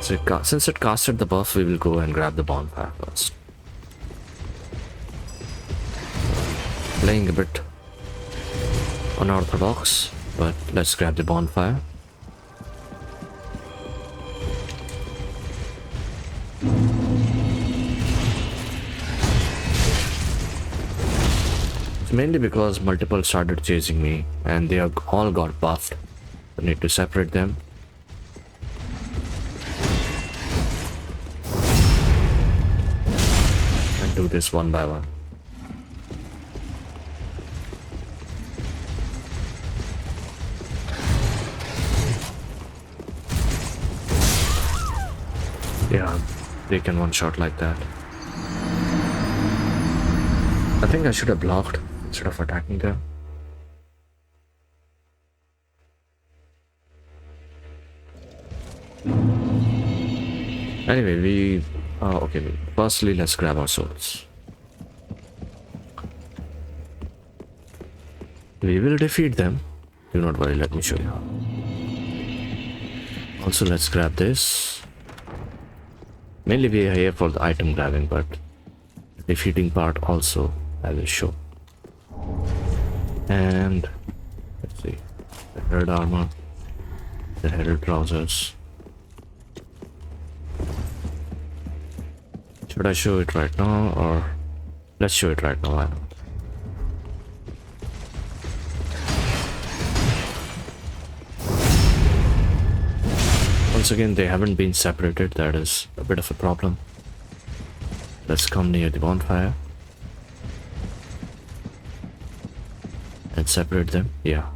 So since it casted the buff, we will go and grab the bonfire first. Playing a bit unorthodox, but let's grab the bonfire. It's mainly because multiple started chasing me and they all got buffed. I need to separate them. Do this one by one. Yeah, they can one shot like that. I think I should have blocked instead of attacking them. Anyway, we okay, firstly let's grab our swords. We will defeat them. Do not worry, let me show you how. Also, let's grab this. Mainly we are here for the item grabbing, but the defeating part also I will show. And let's see, the herald armor, the herald trousers. Should I show it right now, or let's show it right now? Why not? Once again, they haven't been separated. That is a bit of a problem. Let's come near the bonfire and separate them. Yeah,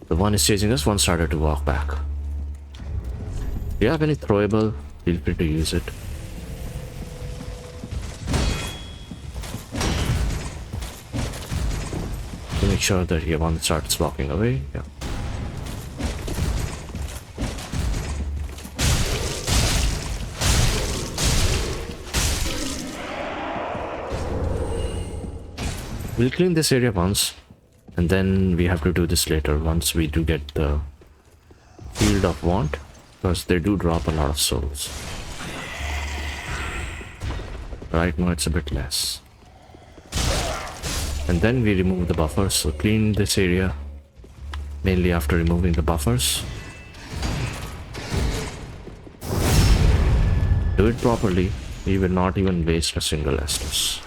the one is chasing us, one started to walk back. If you have any throwable, feel free to use it. to make sure that Yvonne starts walking away. Yeah. We'll clean this area once, and then we have to do this later once we do get the Field of Want, because they do drop a lot of souls. Right now it's a bit less. And then we remove the buffers, so clean this area mainly after removing the buffers. Do it properly, we will not even waste a single Estus.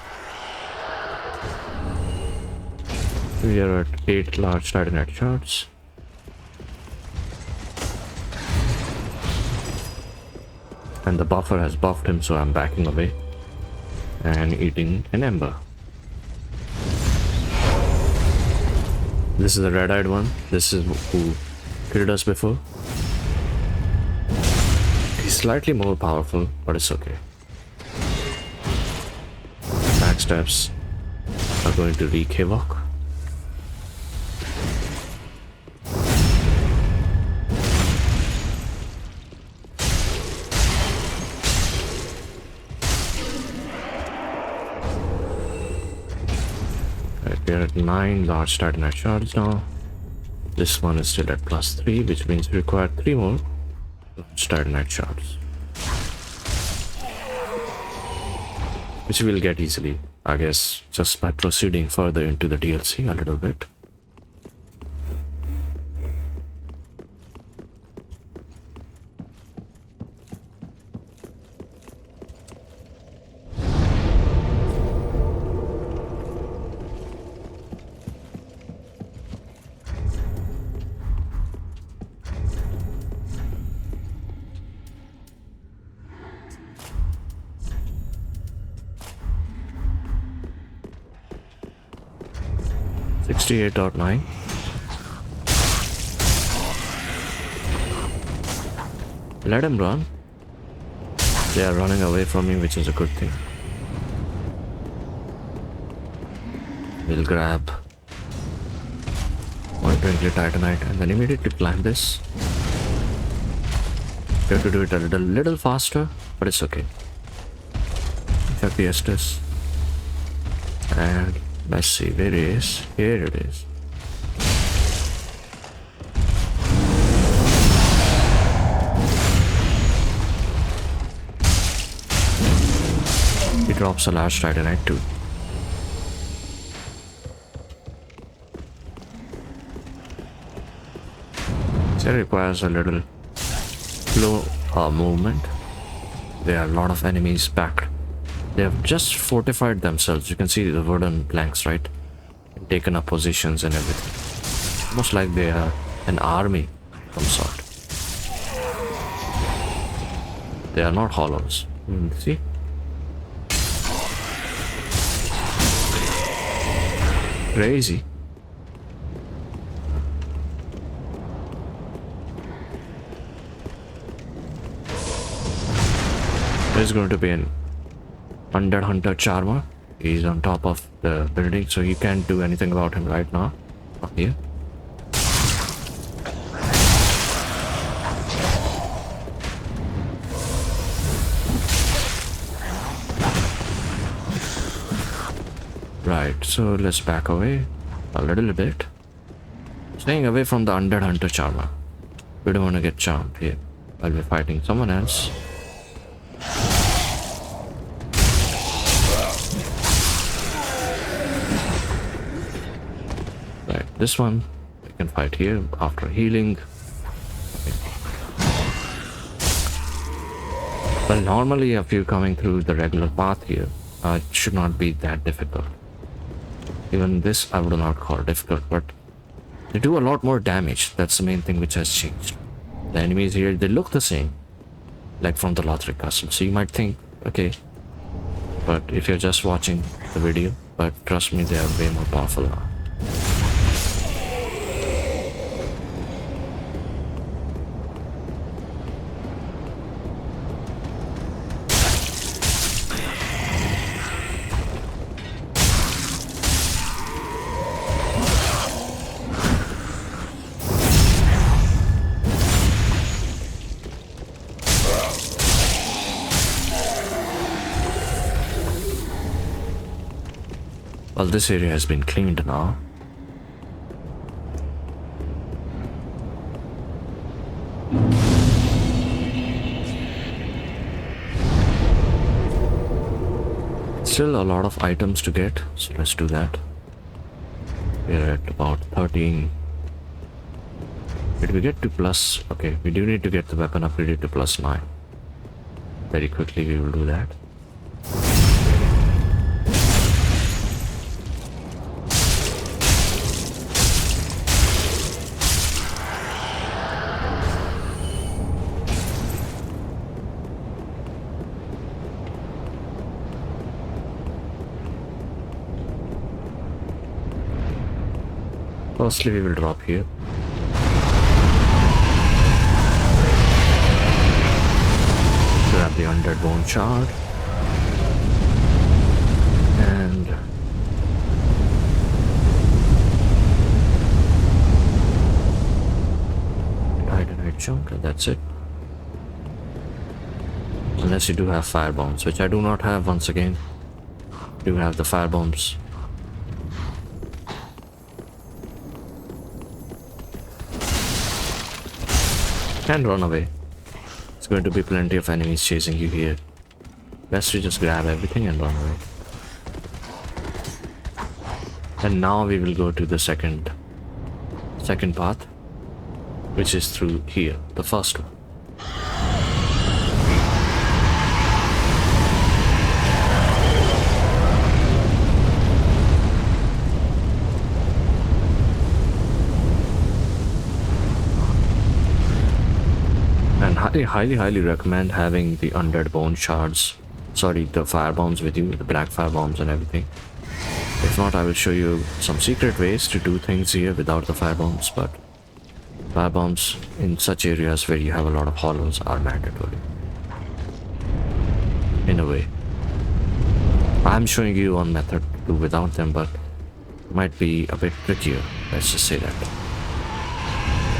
We are at 8 large Titanite shards. And the buffer has buffed him, so I'm backing away and eating an ember. This is the red-eyed one. This is who killed us before. He's slightly more powerful, but it's okay. Backstabs are going to wreak havoc. We are at 9 large Titanite shards now. This one is still at +3, which means we require 3 more large Titanite shards. Which we'll get easily, I guess, just by proceeding further into the DLC a little bit. .9. Let him run. They are running away from me, which is a good thing. We'll grab 120 Titanite and then immediately climb this. We have to do it a little faster, but it's okay. Check the Estus. And let's see where it is. Here it is. He drops a large Titanite too. So it requires a little slow movement. There are a lot of enemies packed. They have just fortified themselves. You can see the wooden planks, right? And taken up positions and everything. Almost like they are an army of some sort. They are not hollows. See? Crazy. There's going to be an Undead Hunter Charmer. He's on top of the building, so you can't do anything about him right now. Up here. Right, so let's back away a little bit. Staying away from the Undead Hunter Charmer. We don't want to get charmed here while we're fighting someone else. Right, this one we can fight here after healing. Well, normally if you're coming through the regular path here, it should not be that difficult. Even this I would not call difficult, but they do a lot more damage. That's the main thing which has changed. The enemies here, they look the same, like from the Lothric Castle. So you might think, okay, but if you're just watching the video, but trust me, they are way more powerful now. Well, this area has been cleaned now. Still a lot of items to get, so let's do that. We're at about 13. Did we get to plus? Okay, we do need to get the weapon upgraded to plus 9. Very quickly we will do that. Firstly, we will drop here. Grab the undead bone shard. And titanite chunk, and that's it. Unless you do have fire bombs, which I do not have once again. Do have the fire bombs. And run away. It's going to be plenty of enemies chasing you here. Best to just grab everything and run away. And now we will go to the second path, which is through here, the first one. I highly recommend having the undead bone shards, sorry, the fire bombs with you, the black fire bombs and everything. If not, I will show you some secret ways to do things here without the fire bombs, but fire bombs in such areas where you have a lot of hollows are mandatory. In a way. I'm showing you one method to do without them, but might be a bit trickier, let's just say that.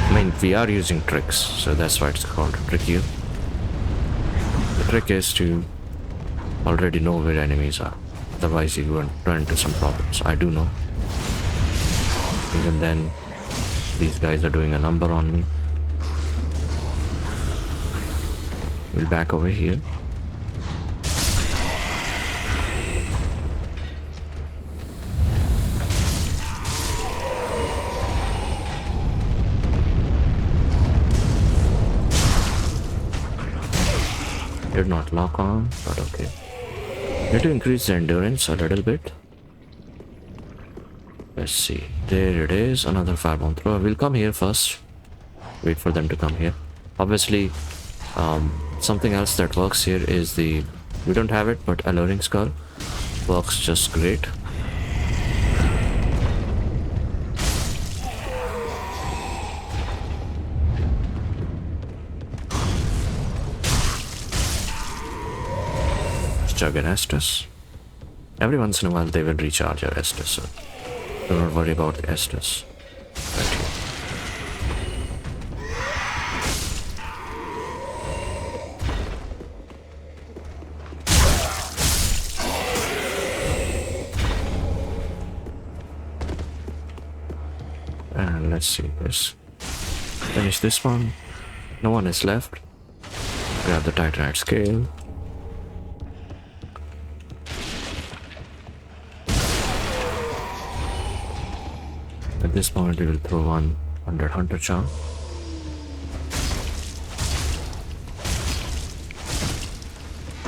I mean, we are using tricks, so that's why it's called trickier. The trick is to already know where enemies are, otherwise you will run into some problems. I do know. Even then, these guys are doing a number on me. We'll back over here. Did not lock on, but okay. Need to increase the endurance a little bit. Let's see. There it is. Another firebomb thrower. We'll come here first. Wait for them to come here. Obviously, something else that works here is the... We don't have it, but alluring skull works just great. Chug an Estus. Every once in a while they will recharge your Estus, so do not worry about the Estus. Right here. And let's see this. Finish this one. No one is left. Grab the Titanite scale. At this point, we will throw one under Hunter Charm.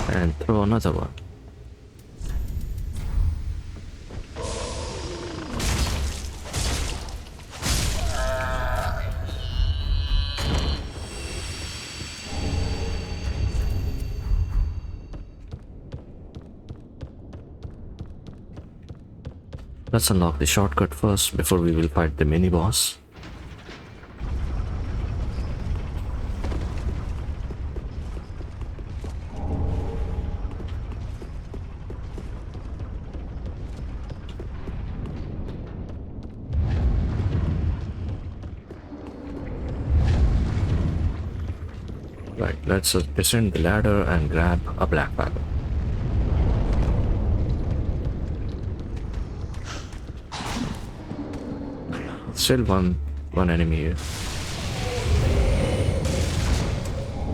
And throw another one. Let's unlock the shortcut first before we will fight the mini boss. Right, let's descend the ladder and grab a black wagon. Still one enemy here.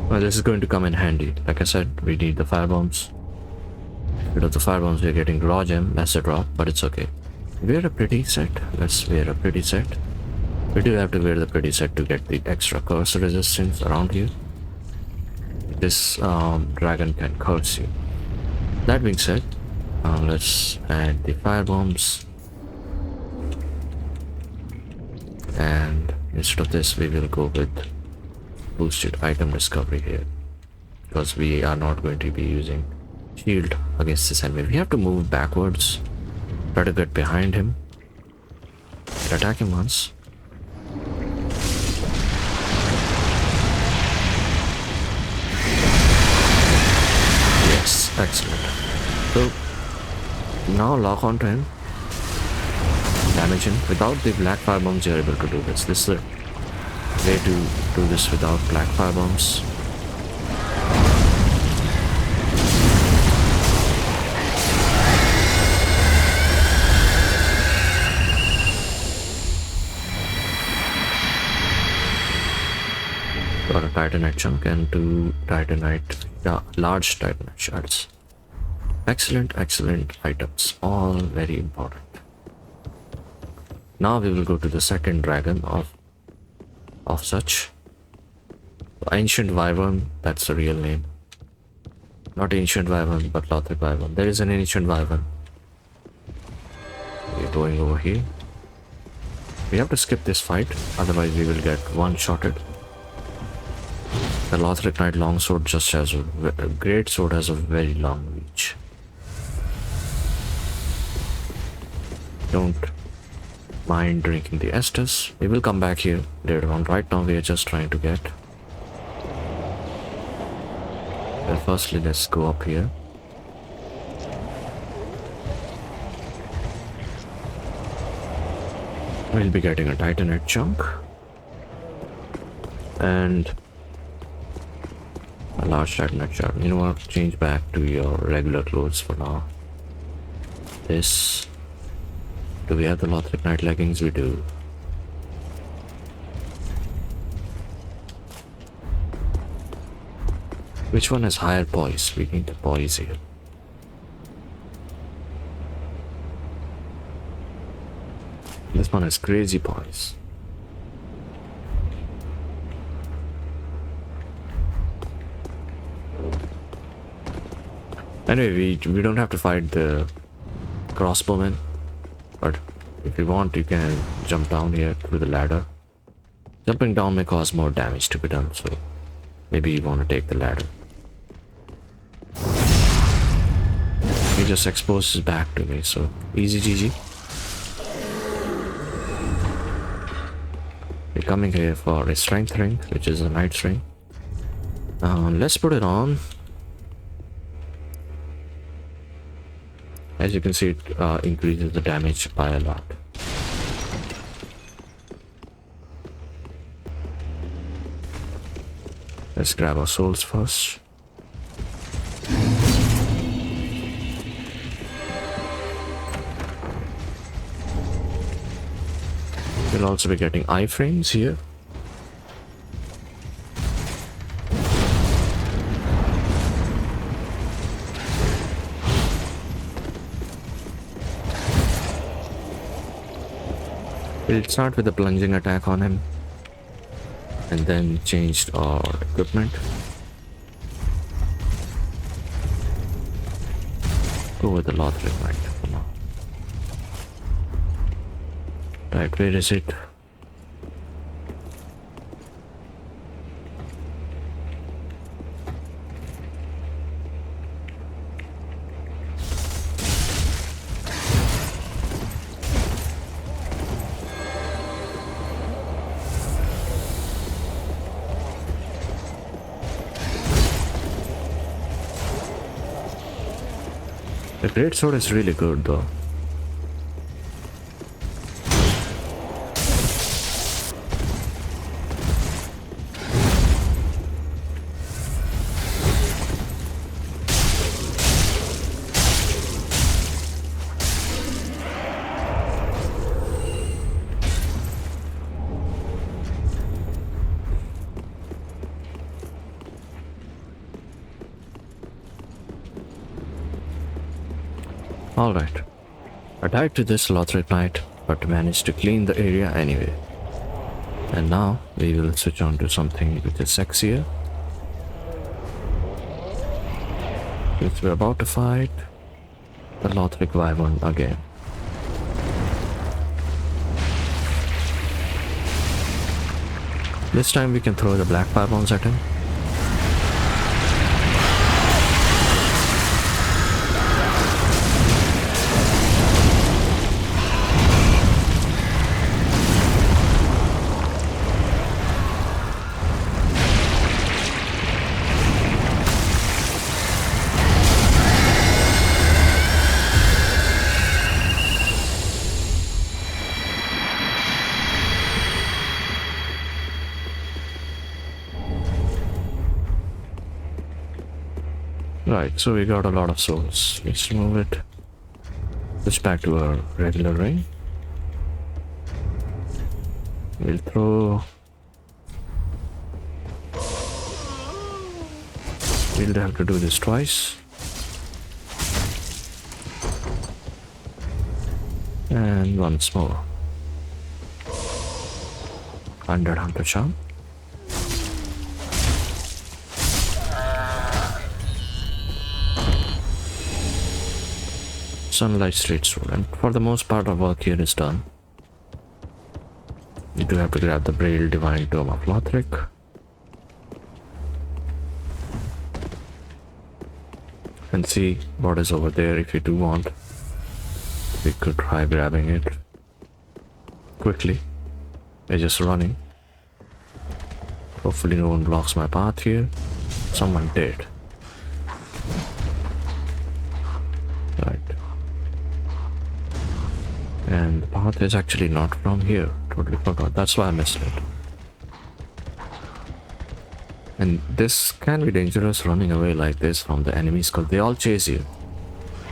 Well, this is going to come in handy. Like I said, we need the fire bombs. Without the fire bombs, we're getting raw gem. That's a drop, but it's okay. Wear a pretty set. Let's wear a pretty set. We do have to wear the pretty set to get the extra curse resistance around here. This dragon can curse you. That being said, let's add the fire bombs. And instead of this, we will go with boosted item discovery here, because we are not going to be using shield against this enemy. We have to move backwards, try to get behind him, attack him once. Yes, excellent. So now lock onto him, damage him. Without the black fire bombs, you're able to do this. This is the way to do this without black fire bombs. Got a titanite chunk and 2 titanite, large titanite shards. Excellent, excellent items, all very important. Now we will go to the second dragon of such. Ancient Wyvern, that's the real name. Not Ancient Wyvern, but Lothric Wyvern. There is an Ancient Wyvern. We're going over here. We have to skip this fight, otherwise we will get one-shotted. The Lothric Knight Longsword just has a great sword, has a very long reach. Don't mind drinking the Estus. We will come back here later on. Right now we are just trying to get. Well, firstly let's go up here. We'll be getting a titanite chunk and a large titanite shard. You know what? Change back to your regular clothes for now. This. Do we have the Lothric Knight leggings? We do. Which one has higher poise? We need the poise here. This one has crazy poise. Anyway, we don't have to fight the crossbowmen, but if you want, you can jump down here through the ladder. Jumping down may cause more damage to be done, so maybe you want to take the ladder. He just exposed his back to me, so easy GG. We're coming here for a strength ring, which is a knight's ring. Let's put it on. As you can see, it increases the damage by a lot. Let's grab our souls first. We'll also be getting iframes here. We'll start with a plunging attack on him and then changed our equipment. Go with the Lothric Knight for now. Right, where is it? The greatsword is really good though. Alright. I died to this Lothric Knight, but managed to clean the area anyway. And now we will switch on to something which is sexier. Since we're about to fight the Lothric Wyvern again. This time we can throw the black fireballs at him. Right, so we got a lot of souls. Let's remove it. Switch back to our regular ring. We'll throw... We'll have to do this twice. And once more. 100 Hunter Charm. Sunlight Straight Sword, and for the most part our work here is done. You do have to grab the Braille Divine Tome of Lothric. And see what is over there. If you do want, we could try grabbing it quickly by just running. Hopefully no one blocks my path here. Someone did. Right. And the path is actually not from here. Totally forgot. That's why I missed it. And this can be dangerous running away like this from the enemies because they all chase you.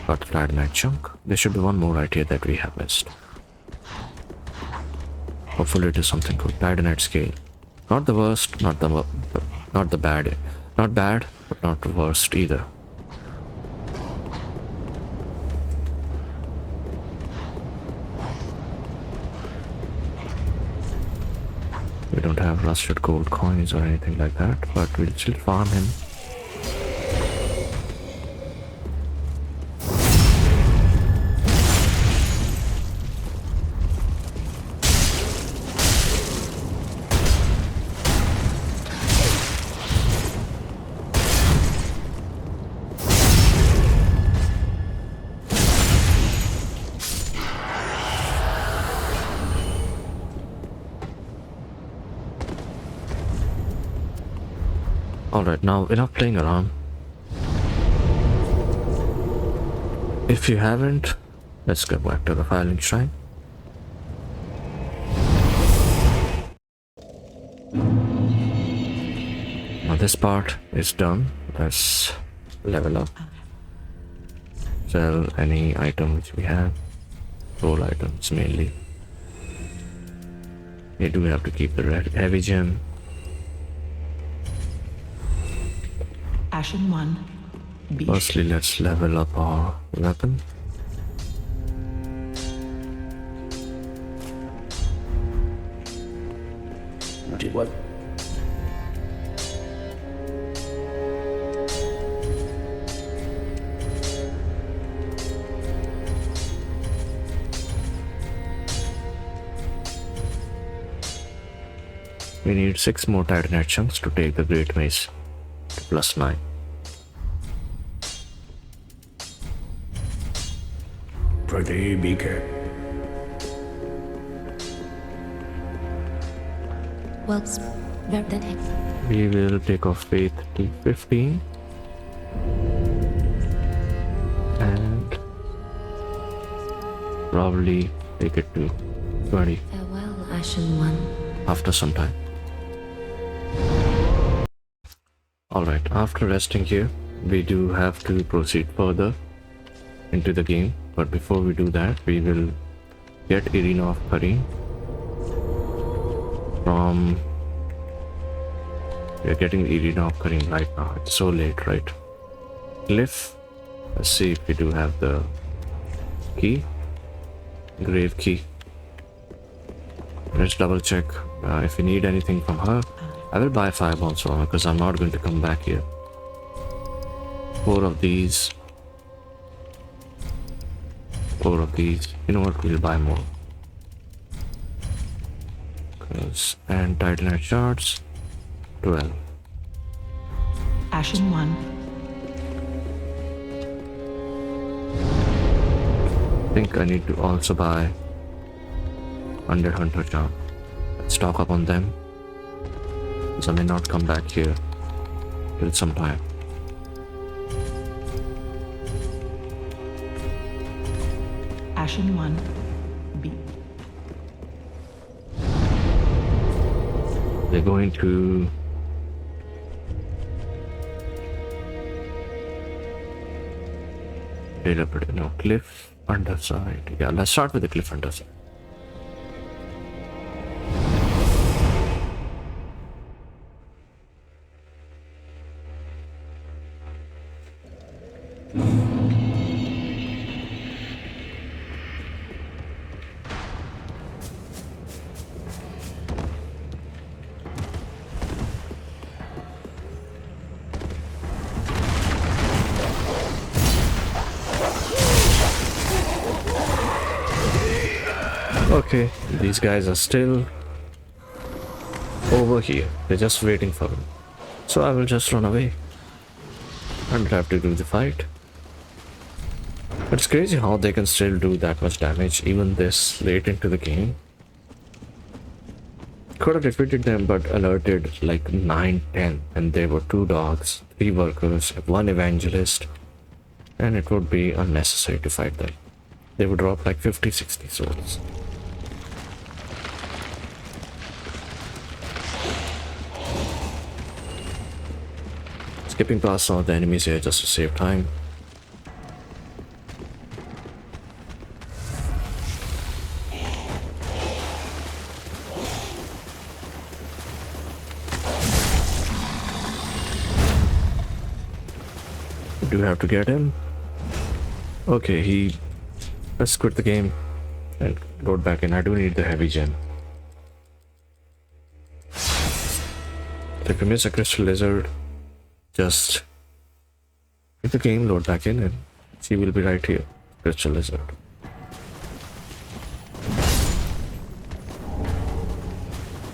Got the Titanite chunk. There should be one more right here that we have missed. Hopefully it is something good. Titanite scale. Not the worst, not the bad. Not bad, but not the worst either. We don't have rusted gold coins or anything like that, but we'll still farm him. Alright, now enough playing around. If you haven't, let's go back to the Filing Shrine. Now this part is done. Let's level up. Sell any item which we have. Soul items mainly. You do have to keep the heavy gem. Ashen One. Be Firstly, let's level up our weapon. What? We need 6 more Titanite chunks to take the Great Mace to +9. Pretty beaker. Well, then We will take off faith to 15 and probably take it to 20 farewell, Ashen One. after some time. Alright, after resting here, we do have to proceed further into the game, but before we do that, we will get Arena of Karim from... We are getting the Arena of Karim right now. It's so late, right? Glyph. Let's see if we do have the Key. Grave key. Let's double check if we need anything from her. I will buy fireballs from her because I'm not going to come back here. 4 of these. 4 of these. You know what? We'll buy more. And Titanite shards. 12. Ashen 1. I think I need to also buy Undead Hunter charm. Let's stock up on them. Because I may not come back here till some time. Ashen 1. B. They're going to no, cliff underside. Yeah, let's start with the cliff underside. Okay, these guys are still over here. They're just waiting for me. So I will just run away. I don't have to do the fight. But it's crazy how they can still do that much damage even this late into the game. Could have defeated them but alerted like 9, 10, and there were 2 dogs, 3 workers, 1 evangelist, and it would be unnecessary to fight them. They would drop like 50, 60 souls. Skipping past some of the enemies here just to save time. Do have to get him? Okay, let's quit the game and load back in. I do need the heavy gem. If you miss a crystal lizard, just quit the game, load back in, and she will be right here. Crystal lizard.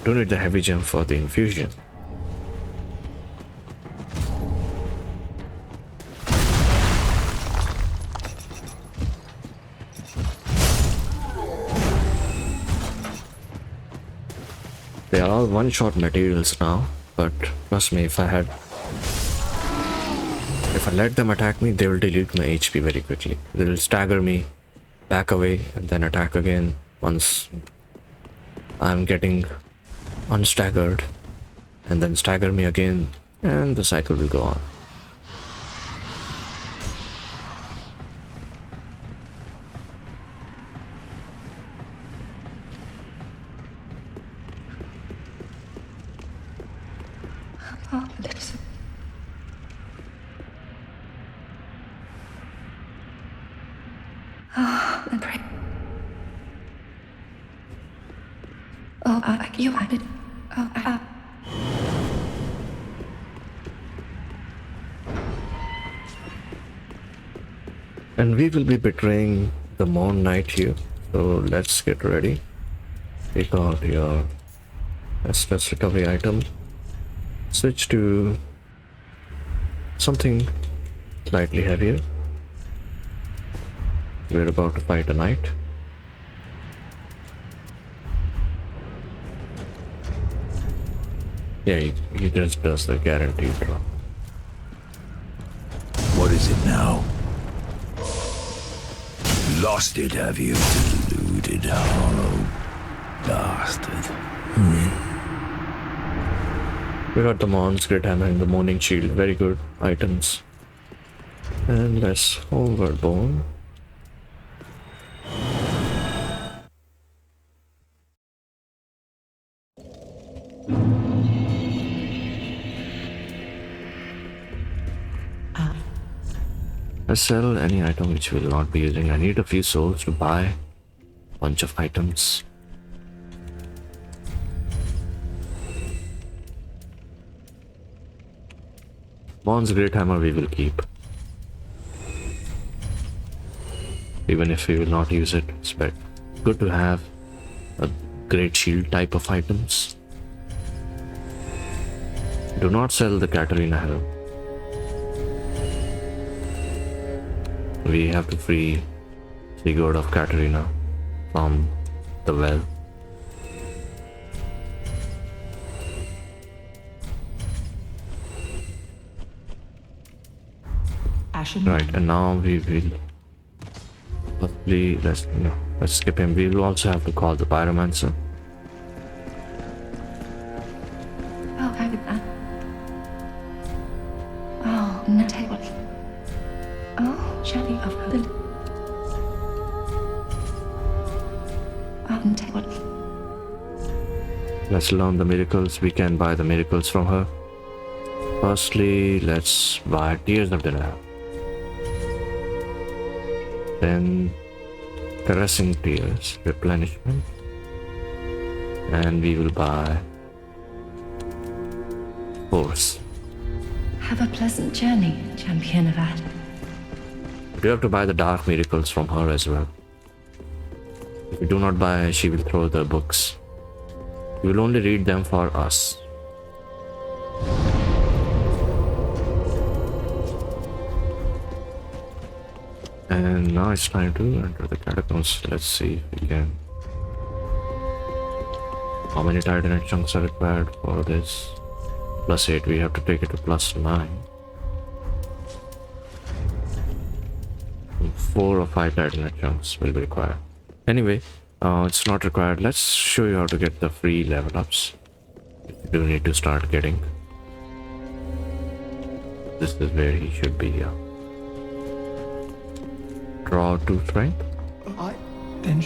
Do need the heavy gem for the infusion. They are all one-shot materials now, but trust me, if I let them attack me, they will delete my HP very quickly. They will stagger me, back away, and then attack again once I'm getting unstaggered, and then stagger me again, and the cycle will go on. Oh, there's oh, and pray. Oh, you acted. Oh, And we will be betraying the Moon Knight here, so let's get ready. Take out your stress recovery item. Switch to something slightly heavier. We're about to fight a knight. Yeah, he just does the guaranteed drop. What is it now? Lost it, have you? Deluded, hollow bastard. We got the Mons, Great Hammer, and the Morning Shield. Very good items. And let's overbone. Let's sell any item which we'll not be using. I need a few souls to buy a bunch of items. Bond's Great Hammer we will keep. Even if we will not use it, it's good to have a Great Shield type of items. Do not sell the Katarina Helm. We have to free Sigurd of Katarina from the well. Ashen. Right, and now we will possibly let's skip him. We will also have to call the Pyromancer. Oh, how did that? Oh, no table. Oh, Shelly of the. Oh, table. Let's learn the miracles. We can buy the miracles from her. Firstly, let's buy Tears of Denial. Then Caressing Tears, replenishment. And we will buy Force. Have a pleasant journey, champion of Ad. We have to buy the dark miracles from her as well. If we do not buy, she will throw the books. We will only read them for us. And now it's time to enter the catacombs. Let's see if we can. How many titanite chunks are required for this? +8, we have to take it to +9. 4 or 5 titanite chunks will be required. Anyway, it's not required. Let's show you how to get the free level ups. You do need to start getting. This is where he should be. Draw 2 strength. Then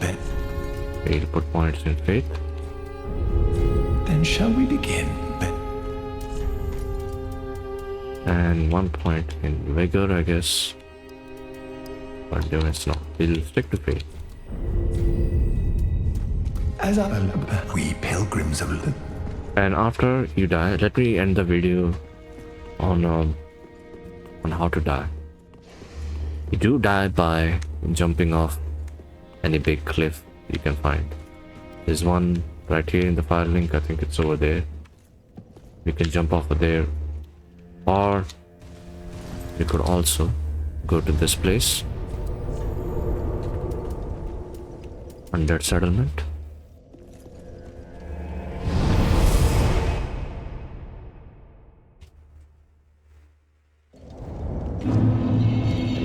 He'll put points in faith. shall we begin? And 1 point in vigor, I guess. But endurance, no. We'll stick to faith. As we pilgrims of the. And after you die, let me end the video on how to die. You do die by jumping off any big cliff you can find. There's one right here in the fire link. I think it's over there. You can jump off of there, or you could also go to this place, Undead Settlement.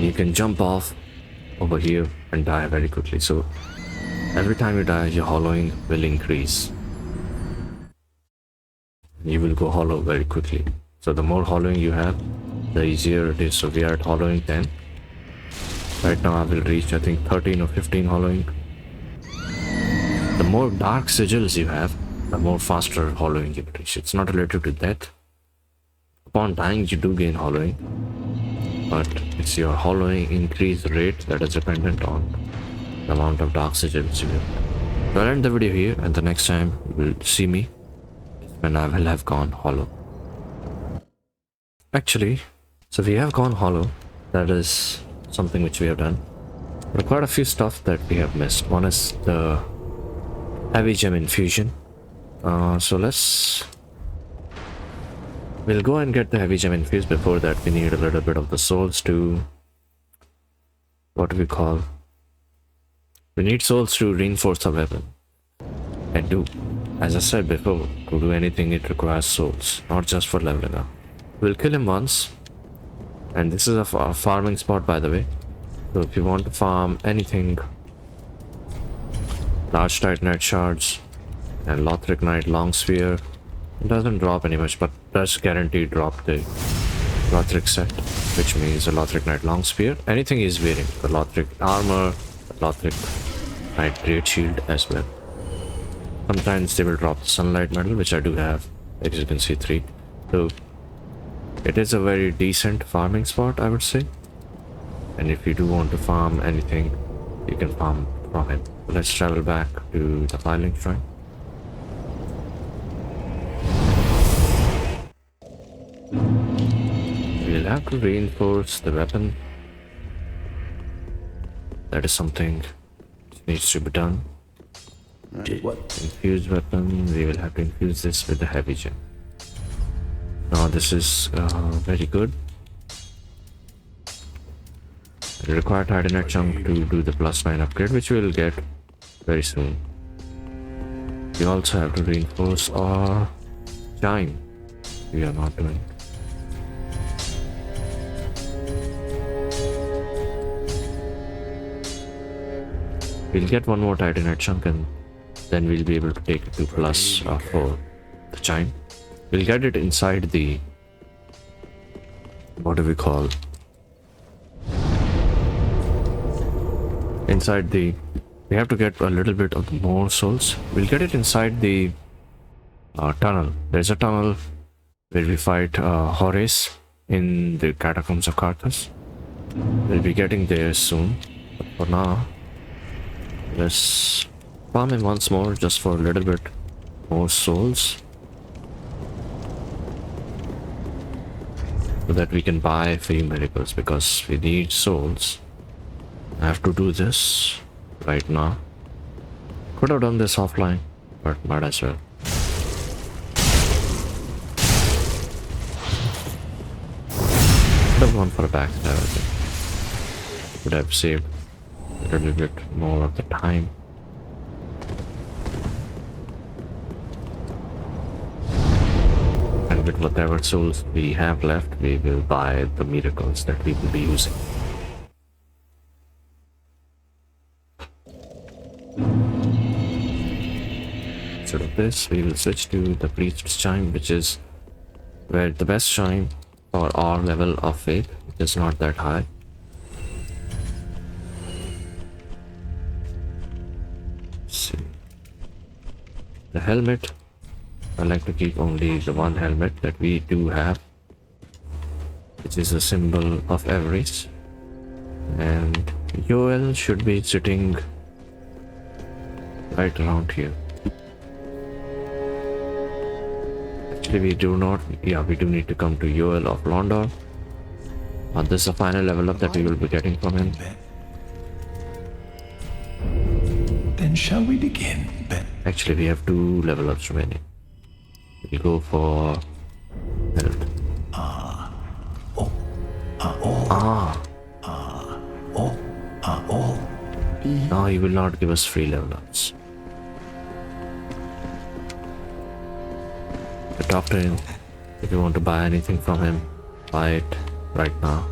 You can jump off over here and die very quickly. So every time you die, your hollowing will increase. You will go hollow very quickly. So the more hollowing you have, the easier it is. So we are at hollowing 10. Right now I will reach, I think, 13 or 15 hollowing. The more dark sigils you have, the more faster hollowing you reach. It's not related to death. Upon dying, you do gain hollowing, but it's your hollowing increase rate that is dependent on the amount of dark sigils you have. So I'll end the video here, and the next time you will see me when I will have gone hollow. Actually, so we have gone hollow. That is something which we have done. But quite a few stuff that we have missed. One is the heavy gem infusion. So we'll go and get the heavy gem infused. Before that, we need a little bit of the souls to, what do we call? We need souls to reinforce the weapon. And as I said before, to do anything it requires souls, not just for leveling up. We'll kill him once, and this is a farming spot, by the way. So if you want to farm anything, large titanite shards and Lothric Knight long spear, it doesn't drop any much, but does guarantee drop the Lothric set, which means the Lothric Knight long spear. Anything is wearing the Lothric armor, the Lothric Knight great shield as well. Sometimes they will drop the sunlight medal, which I do have, as you can see, 3. So it is a very decent farming spot, I would say. And if you do want to farm anything, you can farm from him. Let's travel back to the filing shrine. We'll have to reinforce the weapon. That is something that needs to be done. What? Infused weapon, we will have to infuse this with the heavy gem. Now this is very good. We require Titanite chunk to do the +9 upgrade, which we will get very soon. We also have to reinforce our chime. We are not doing. We'll get one more Titanite chunk and then we'll be able to take it to +4. The chime. We'll get it inside the, what do we call? Inside the, we have to get a little bit of more souls. We'll get it inside the tunnel. There's a tunnel where we fight Horace in the catacombs of Carthus. We'll be getting there soon. But for now, let's farm him once more just for a little bit more souls. So that we can buy a few miracles because we need souls. I have to do this right now. Could have done this offline, but might as well. Could have gone for a backstab, I think. Would have saved a little bit more of the time. And with whatever souls we have left, we will buy the miracles that we will be using. Instead of this, we will switch to the priest's chime, which is where the best chime for our level of faith, which is not that high. Let's see. The helmet, I like to keep only the one helmet that we do have, which is a symbol of Everest. And Yoel should be sitting right around here. Actually, we do not. Yeah, we do need to come to Yoel of Londor. This is the final level up that we will be getting from him. Then shall we begin, Ben? Actually, we have 2 level ups remaining. We'll go for health. No, he will not give us free level ups. So talk to him. If you want to buy anything from him, buy it right now.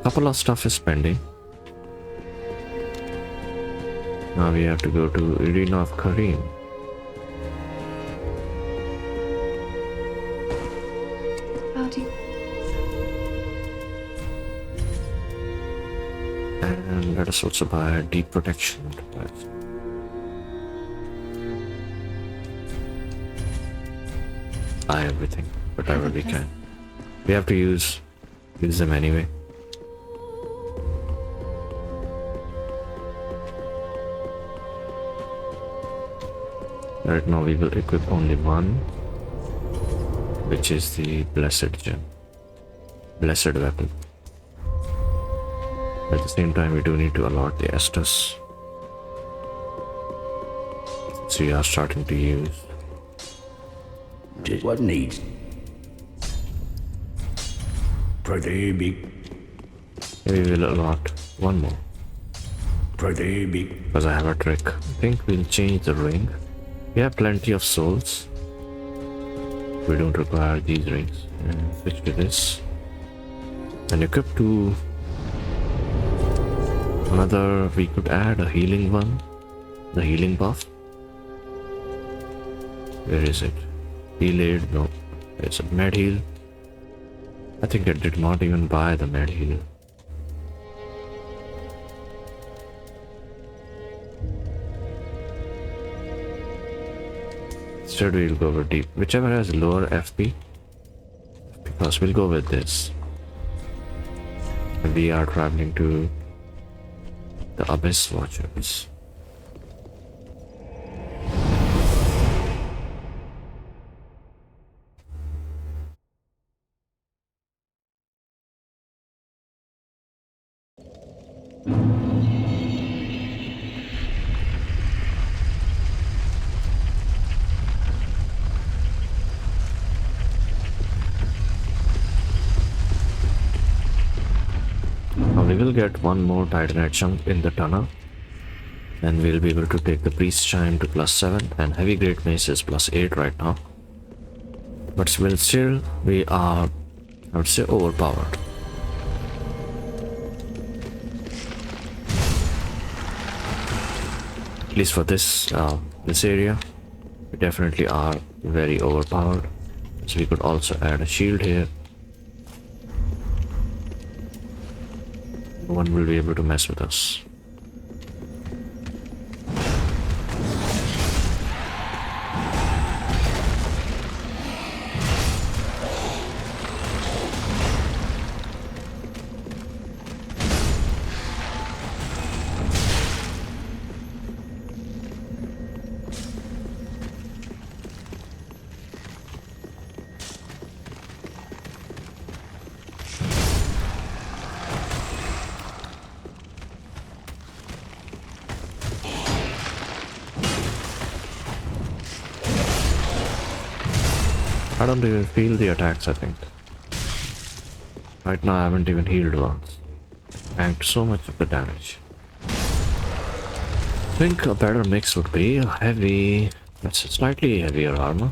Couple of stuff is pending. Now we have to go to Arena of Kareem. Howdy. And let us also buy deep protection. Buy everything, whatever we can. We have to use them anyway. Right now we will equip only one, which is the blessed gem, blessed weapon. At the same time, we do need to allot the Estus, so we are starting to use. Just what needs. Pretty big, We will allot one more pretty big. because I have a trick. I think we'll change the ring. We have plenty of souls. We don't require these rings. And switch to this. And equip to another. We could add a healing one. The healing buff. Where is it? Heal aid? No. It's a med heal. I think I did not even buy the med heal. Instead we'll go over deep, whichever has lower FP, because we'll go with this. We are traveling to the Abyss Watchers. Now we will get one more Titanite chunk in the tunnel. And we'll be able to take the Priest Chime to +7 and Heavy Great Mace is +8 right now. But still we are, I would say, overpowered. At least for this area, we definitely are very overpowered. So we could also add a shield here. No one will be able to mess with us. I don't even feel the attacks, I think. Right now I haven't even healed once. Tanked so much of the damage. I think a better mix would be a heavy, that's a slightly heavier armor.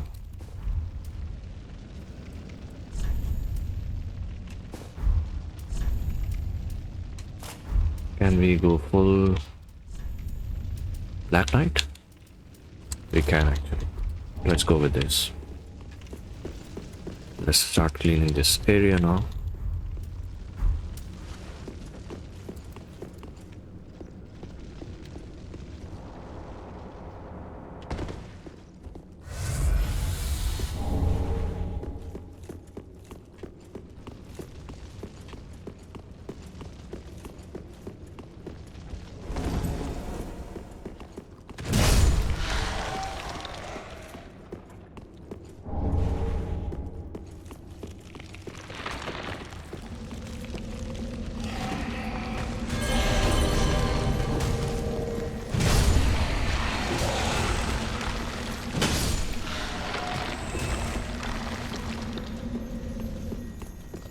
Can we go full Black Knight? We can actually. Let's go with this. Let's start cleaning this area now.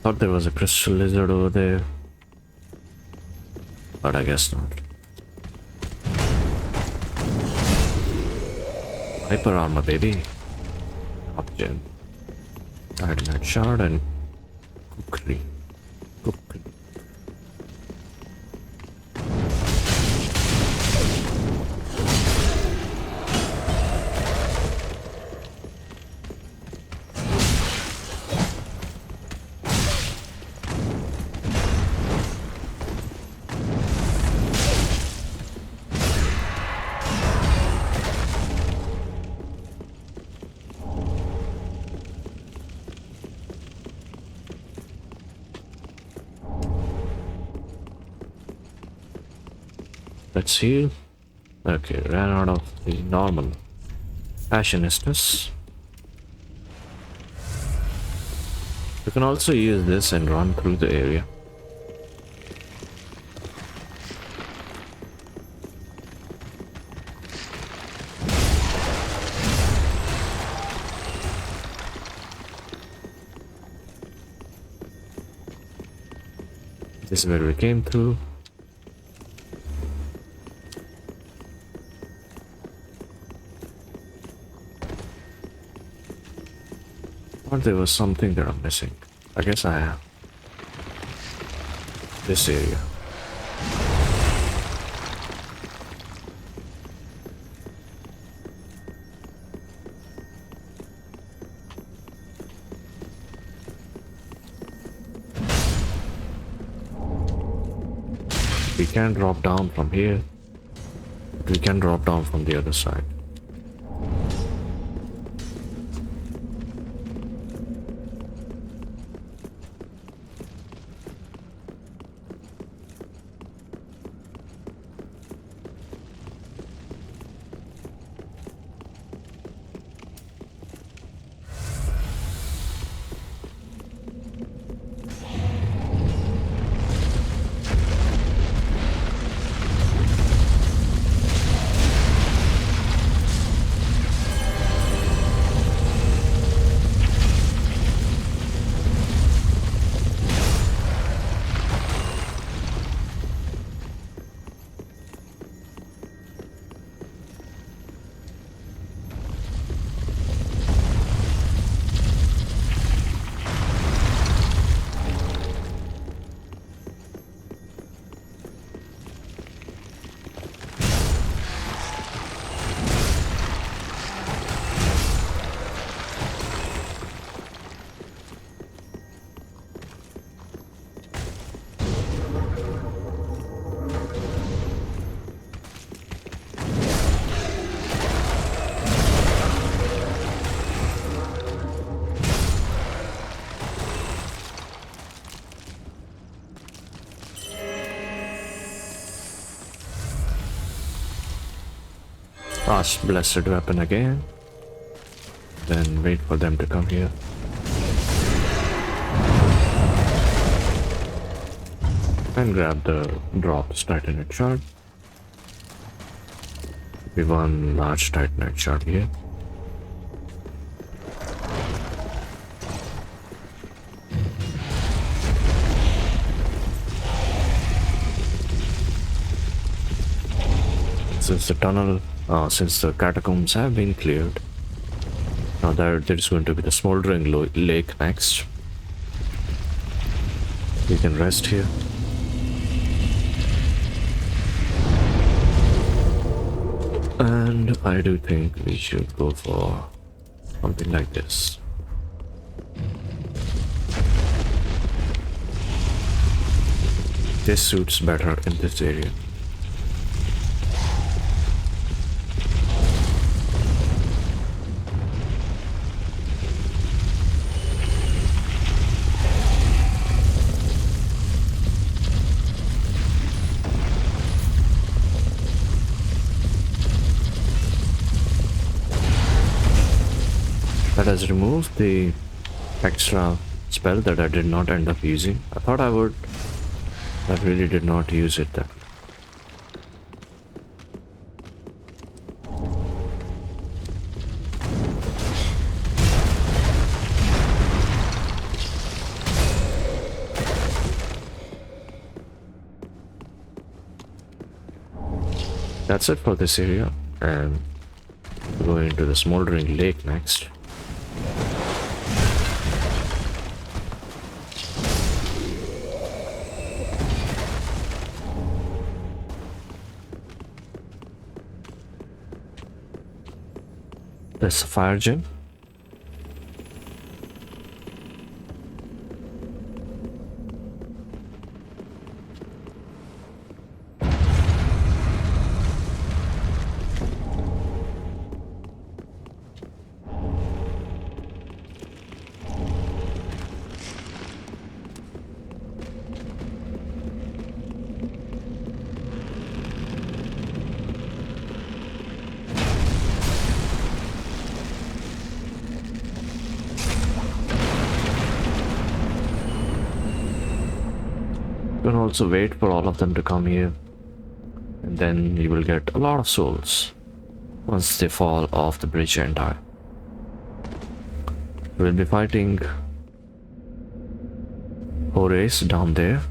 Thought there was a crystal lizard over there, but I guess not. Hyper armor, baby. Option. Titanite shard and kukri. Kukri. Let's heal. Okay, ran out of the normal fashionistas. You can also use this and run through the area. This is where we came through. Or there was something that I'm missing. I guess I have this area. We can drop down from here. We can drop down from the other side. cast blessed weapon again. Then wait for them to come here. And grab the dropped titanite shard. We one large titanite shard here. Since the tunnel, since the catacombs have been cleared, now there's going to be the smoldering lake next. We can rest here. And I do think we should go for something like this. This suits better in this area. That has removed the extra spell that I did not end up using. I thought I would. I really did not use it then. That's it for this area, and we'll go into the smoldering lake next. That's the fire gem. You can also wait for all of them to come here, and then you will get a lot of souls once they fall off the bridge and die. We'll be fighting Horace down there.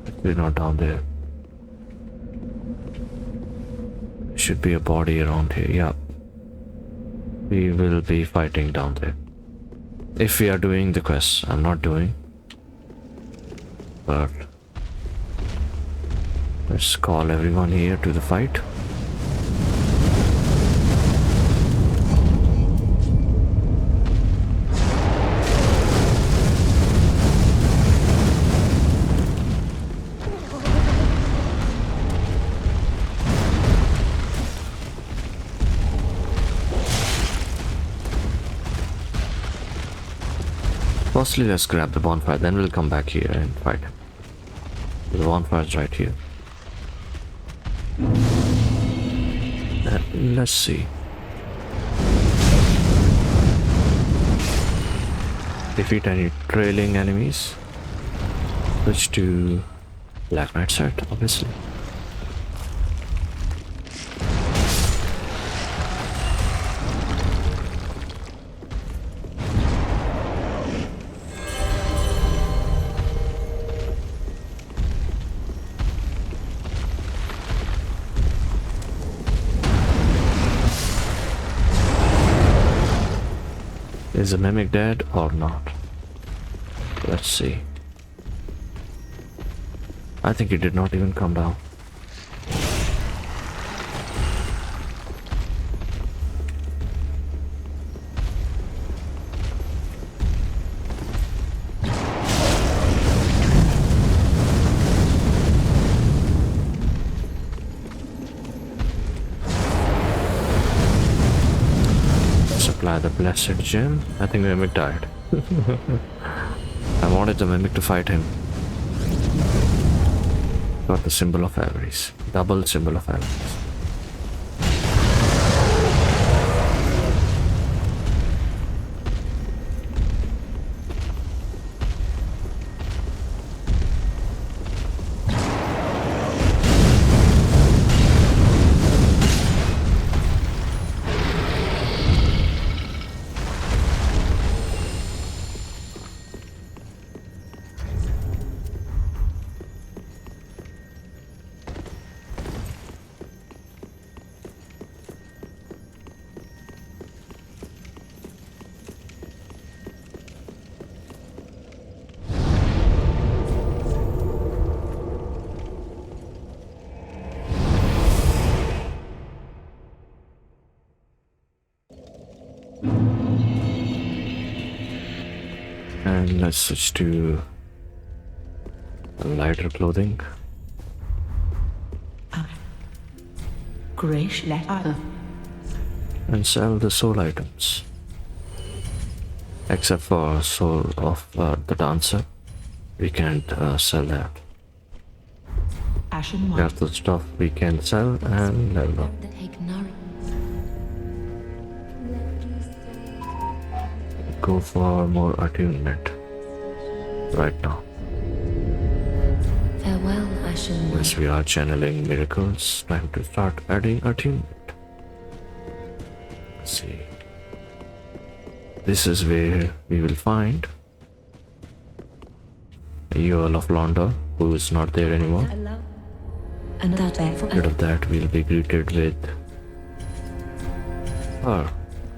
Actually not down there. There should be a body around here, yeah. We will be fighting down there. If we are doing the quests, I'm not doing. But let's call everyone here to the fight. Firstly, let's grab the bonfire, then we'll come back here and fight him. The bonfire's right here. Let's see. Defeat any trailing enemies. Switch to Black Knight set, obviously. Is the mimic dead or not? Let's see. I think he did not even come down. Apply the blessed gem. I think the mimic died. I wanted the mimic to fight him. Got the symbol of Aries. Double symbol of Aries. And let's switch to lighter clothing. Great letter. And sell the soul items. Except for soul of the dancer. We can't sell that. Ashen one. That's the stuff we can sell and level up. Go for more attunement right now. Farewell, Ashen One. As we are channeling miracles, time to start adding attunement. Let's see. This is where we will find a Earl of Launder, who is not there anymore. And that Instead of that, we'll be greeted with her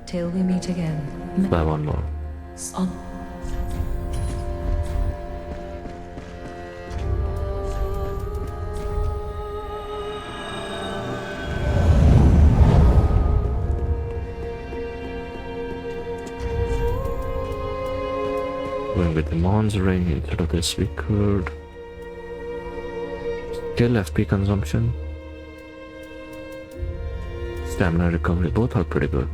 till we meet again. by one more. On. Going with the Mons ring instead of this, we could kill FP consumption. Stamina recovery, both are pretty good.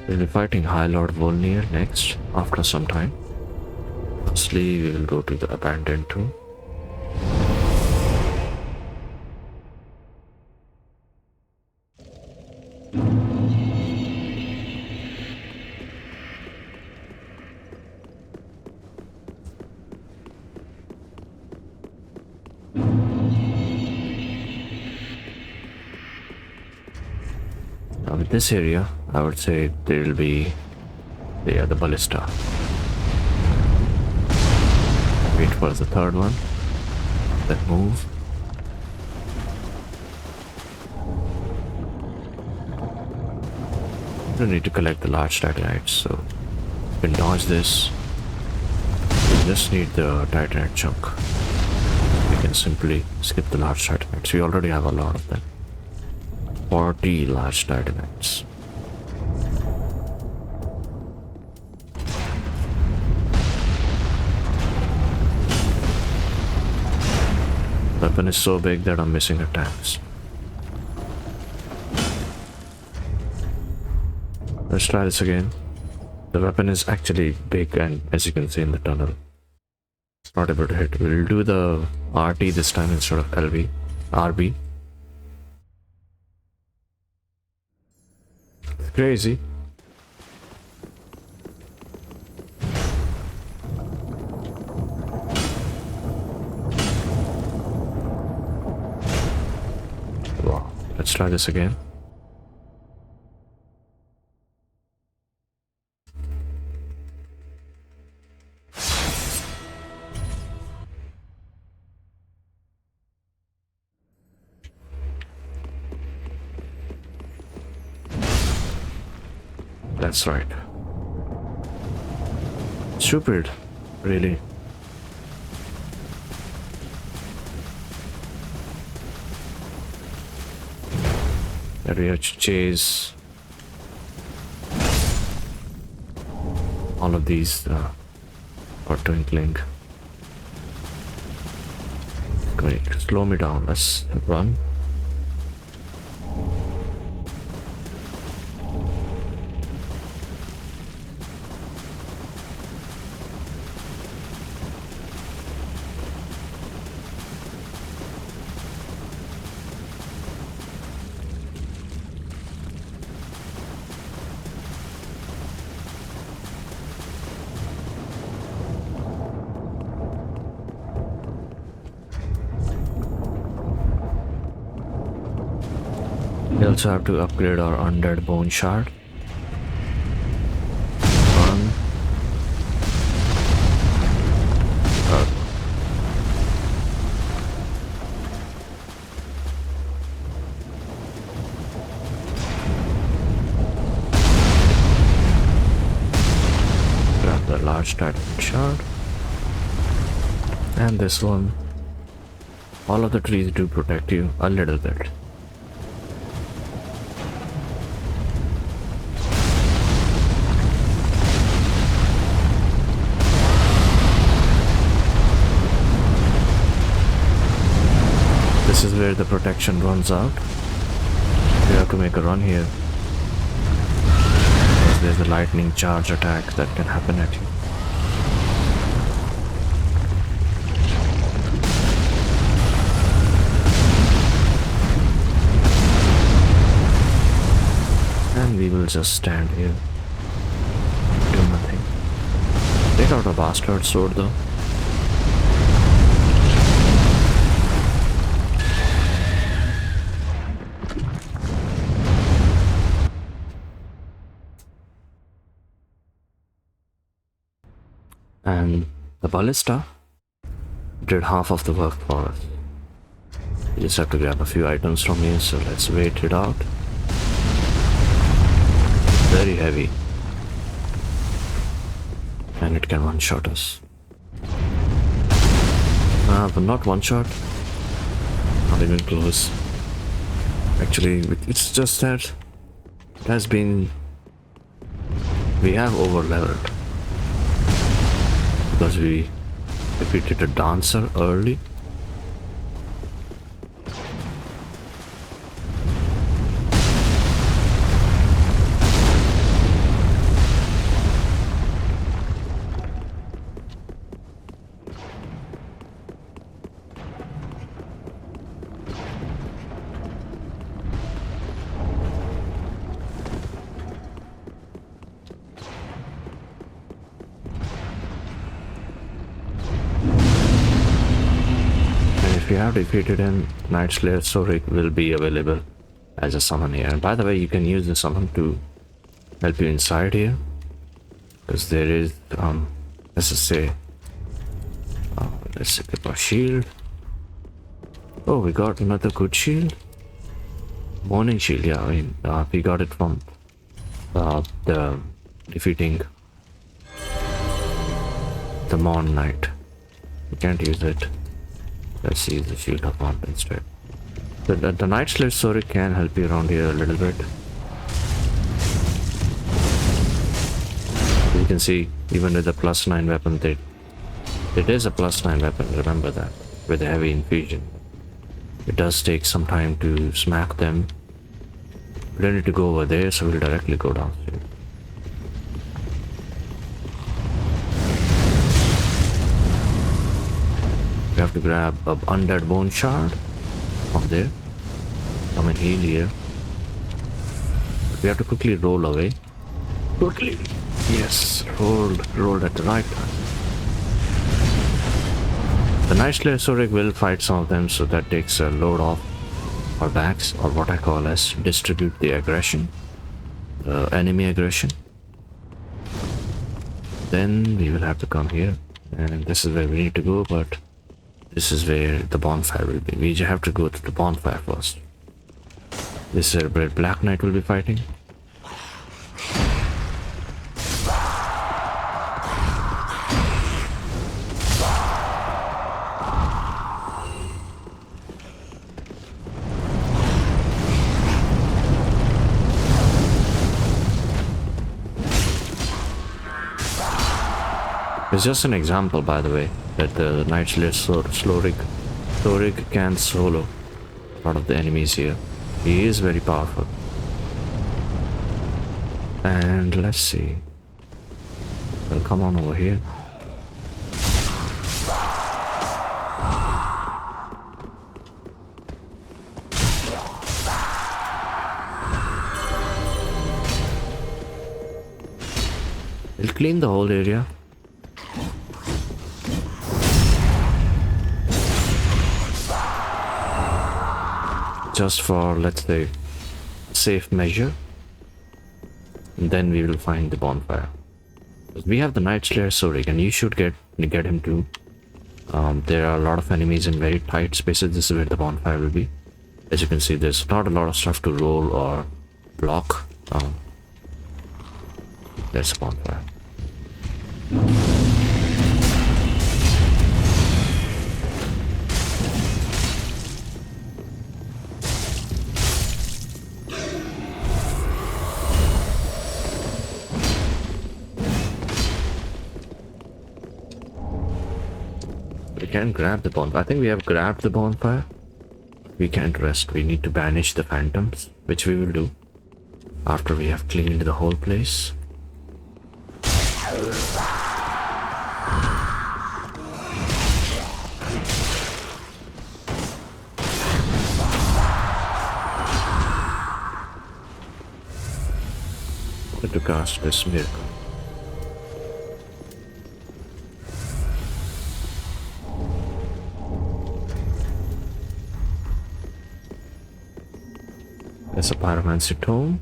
We'll be fighting High Lord Volnir next, after some time. Firstly, we will go to the abandoned tomb. Now with this area, I would say there will be the ballista. Wait for the third one. Then move. You don't need to collect the large titanites, so you can dodge this. You just need the titanite chunk. We can simply skip the large titanites. We already have a lot of them. 40 large titanites. Weapon is so big that I'm missing attacks. Let's try this again. The weapon is actually big, and as you can see in the tunnel, it's not able to hit. We'll do the RT this time instead of LB. RB. It's crazy. Wow. Let's try this again. That's right. Stupid, really. That we have to chase all of these for twinkling. Great, slow me down. Let's run. also have to upgrade our undead bone shard. One. Grab the large diamond shard. And this one. All of the trees do protect you a little bit. This is where the protection runs out. You have to make a run here. Because there's a lightning charge attack that can happen at you. And we will just stand here. Do nothing. Take out a bastard sword though. And the ballista did half of the work for us. We just have to grab a few items from here, so let's wait it out. Very heavy. And it can one-shot us. But not one-shot. Not even close. Actually, it's just that it has been... We have over-leveled. Because we defeated a dancer early. If you have defeated him, Night Slayer Sorik will be available as a summon here. And by the way, you can use the summon to help you inside here. Because there is, let's just say, let's equip our shield. Oh, we got another good shield. Morning shield, yeah, I mean, we got it from the defeating the Morn Knight. We can't use it. Let's use the shield of Morn instead. The Night Slayer Sorik can help you around here a little bit. You can see, even with the +9 weapon, it is a +9 weapon, remember that, with a heavy infusion. It does take some time to smack them. We don't need to go over there, so we'll directly go downstairs. We have to grab an undead bone shard from there. Come and heal here. We have to quickly roll away. Quickly! Yes, rolled at the right time. The Night Slayer Sorik will fight some of them, so that takes a load off our backs, or what I call as distribute the aggression, enemy aggression. Then we will have to come here, and this is where we need to go, but this is where the bonfire will be. We have to go to the bonfire first. This is where Black Knight will be fighting. It's just an example, by the way, that the Night Slayer Sorik can solo a lot of the enemies here. He is very powerful. And let's see. Well, come on over here. We'll clean the whole area. Just for, let's say, safe measure. And then we will find the bonfire. We have the Night Slayer Sorik, and you should get him too. There are a lot of enemies in very tight spaces. This is where the bonfire will be. As you can see, there's not a lot of stuff to roll or block. There's a bonfire. We can grab the bonfire. I think we have grabbed the bonfire. We can't rest. We need to banish the phantoms, which we will do after we have cleaned the whole place. To cast this miracle. There's a pyromancy tome.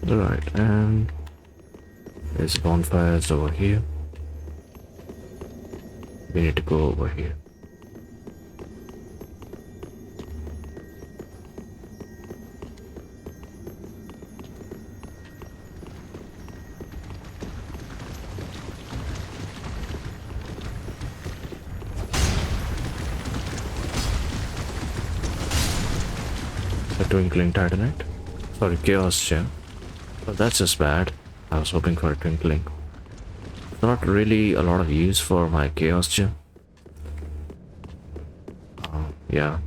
Alright, and there's bonfires over here. We need to go over here. Twinkling Titanite. Sorry, Chaos Gem. Oh, that's just bad. I was hoping for a Twinkling. Not really a lot of use for my Chaos Gem. Yeah.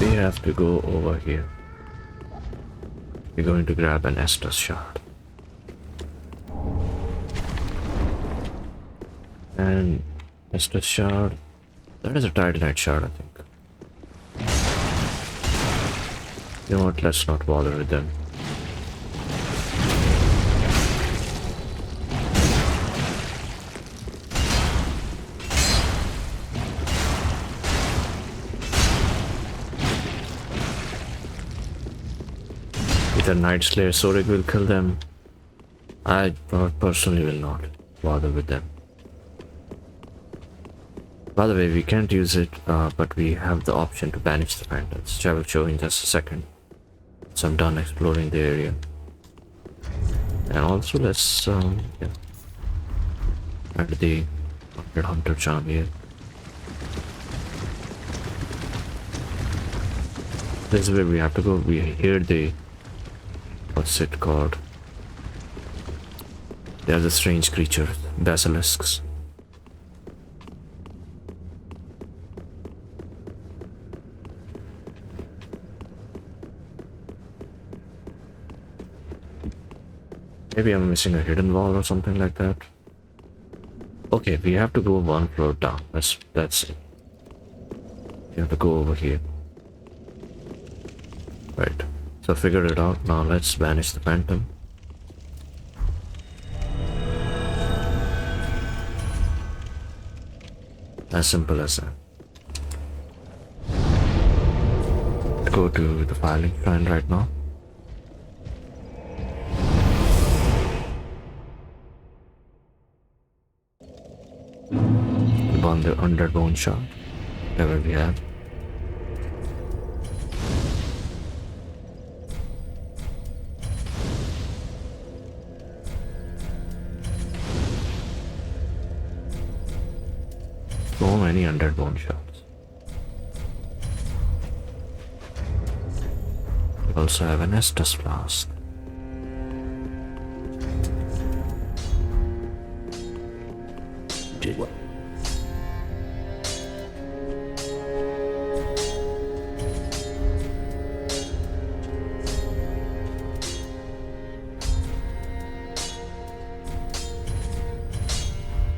We have to go over here. We're going to grab an STR shard. And STR shard. That is a Titanite shard, I think. You know what? Let's not bother with them. Either Night Slayer Sorik will kill them. I personally will not bother with them. By the way, we can't use it, but we have the option to banish the phantoms, which I will show in just a second. So I'm done exploring the area. And also let's add the Hunter charm here. This is where we have to go. We hear the... what's it called? They are the strange creatures, basilisks. Maybe I'm missing a hidden wall or something like that. Okay, we have to go one floor down. That's it. We have to go over here. Right. So figure it out. Now let's banish the phantom. As simple as that. Go to the filing shrine right now. Burn the underbone shard, whatever we have. So many underbone shards. We also have an Estus flask. Did what?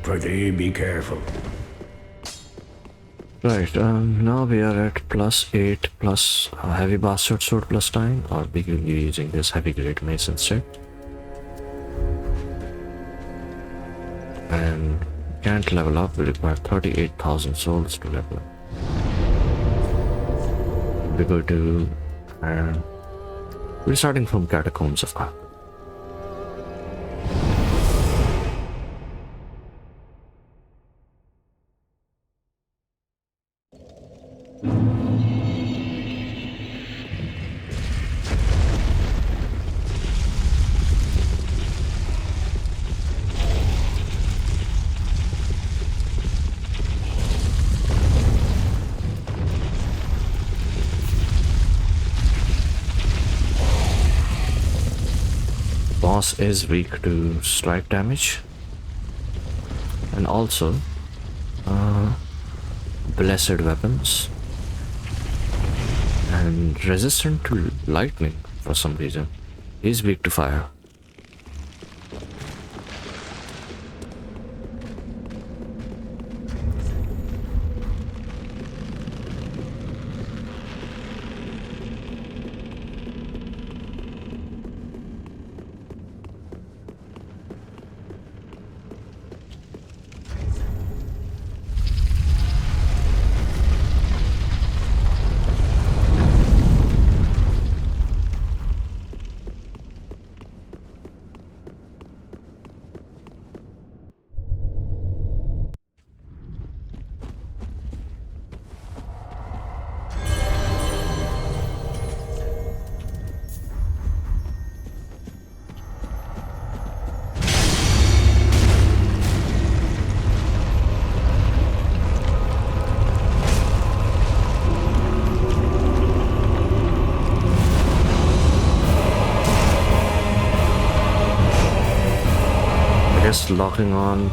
Prithee, be careful. Right, now we are at +8 plus heavy bastard sword +9, or we will be using this heavy grade mace instead. And can't level up, we require 38,000 souls to level up. We go to, we're starting from Catacombs of God. Boss is weak to strike damage, and also blessed weapons, and resistant to lightning for some reason. He's weak to fire. Locking on.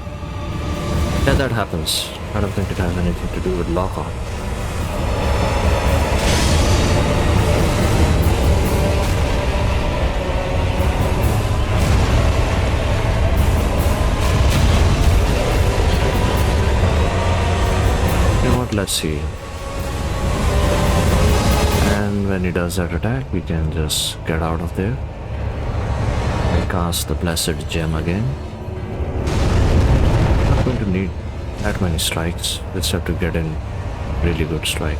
Yeah, that happens. I don't think it has anything to do with lock on. You know what? Let's see. And when he does that attack, we can just get out of there and cast the Blessed Gem again. Going to need that many strikes. Just have to get in really good strike.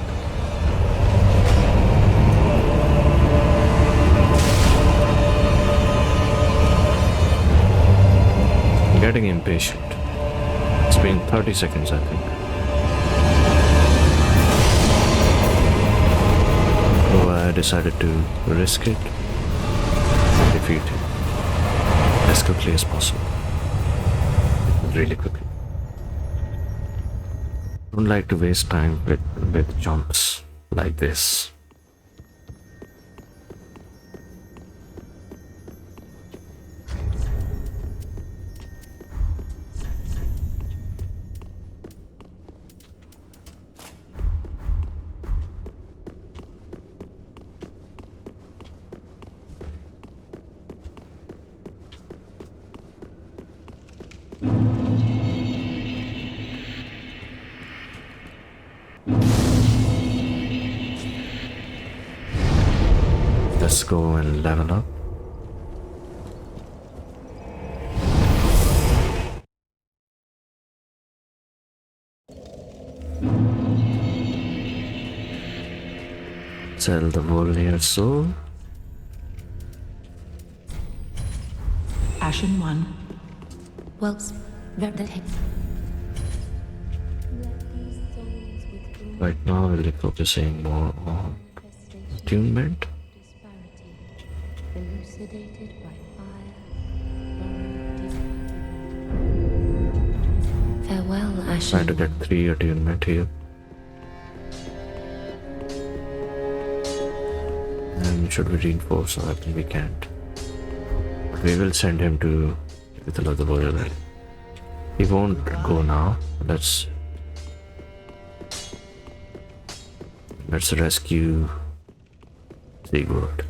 I'm getting impatient. It's been 30 seconds, I think. So I decided to risk it and defeat it as quickly as possible. Really quickly. Don't like to waste time with jumps like this. Let's go and level up. Sell the warrior soul. Ashen one. Well, that Right now we'll be focusing more on attunement. elucidated by fire. Farewell, Ashen. Trying to get 3 attunement here. And should we reinforce our weapon? We can't. But we will send him to Capital of the Royal. He won't go now. Let's rescue Sigurd.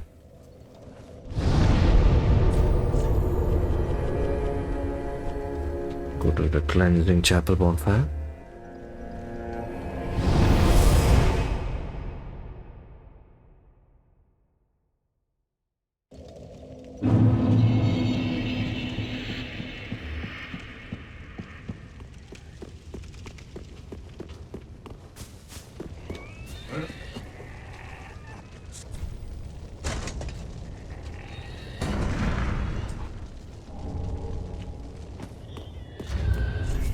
Go go to the cleansing chapel bonfire.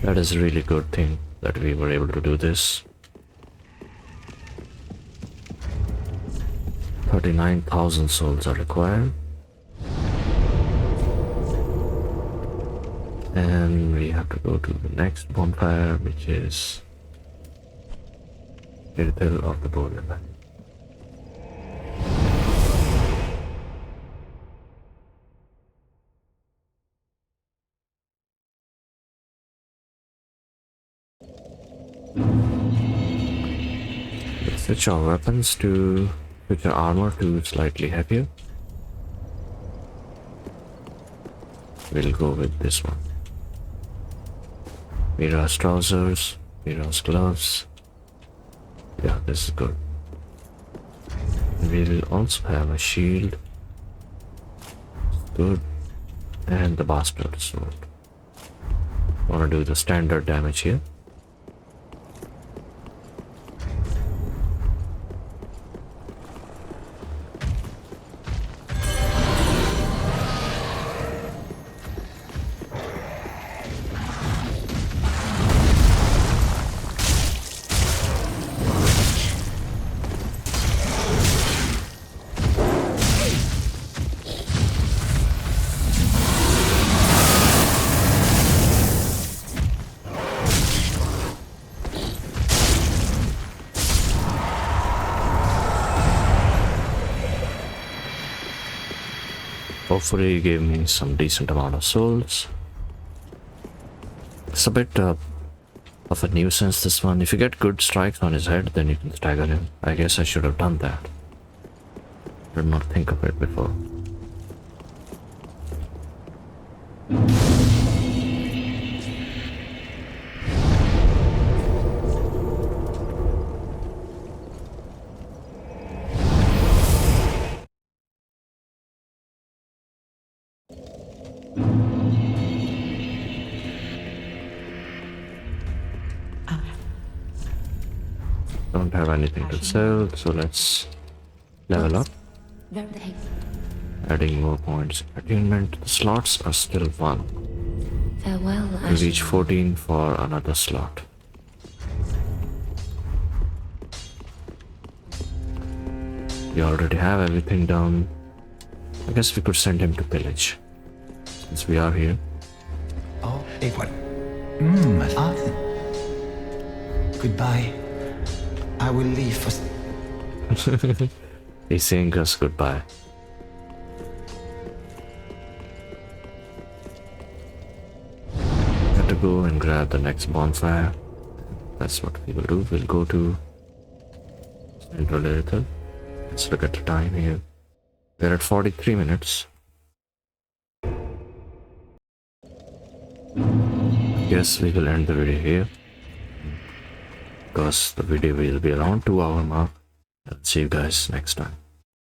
That is a really good thing that we were able to do this. 39,000 souls are required. And we have to go to the next bonfire, which is Hill of the Borderland. Let's switch our weapons to switch our armor to slightly heavier. We'll go with this one. Mira's trousers, Mira's gloves. Yeah, this is good. We'll also have a shield. Good. And the bastard sword. Wanna do the standard damage here. Hopefully he gave me some decent amount of souls. It's a bit of a nuisance, this one. If you get good strikes on his head, then you can stagger him. I guess I should have done that. Did not think of it before. Don't have anything to sell, so let's level up. Adding more points. Attunement. The slots are still 1. Farewell, We reach 14 for another slot. We already have everything done. I guess we could send him to pillage, since we are here. Oh, what? Goodbye. I will leave for... He's saying us goodbye. Have to go and grab the next bonfire. That's what we will do. We'll go to Central Lyrical. Let's look at the time here. We're at 43 minutes. Guess we will end the video here, because the video will be around 2 hour mark. I'll see you guys next time.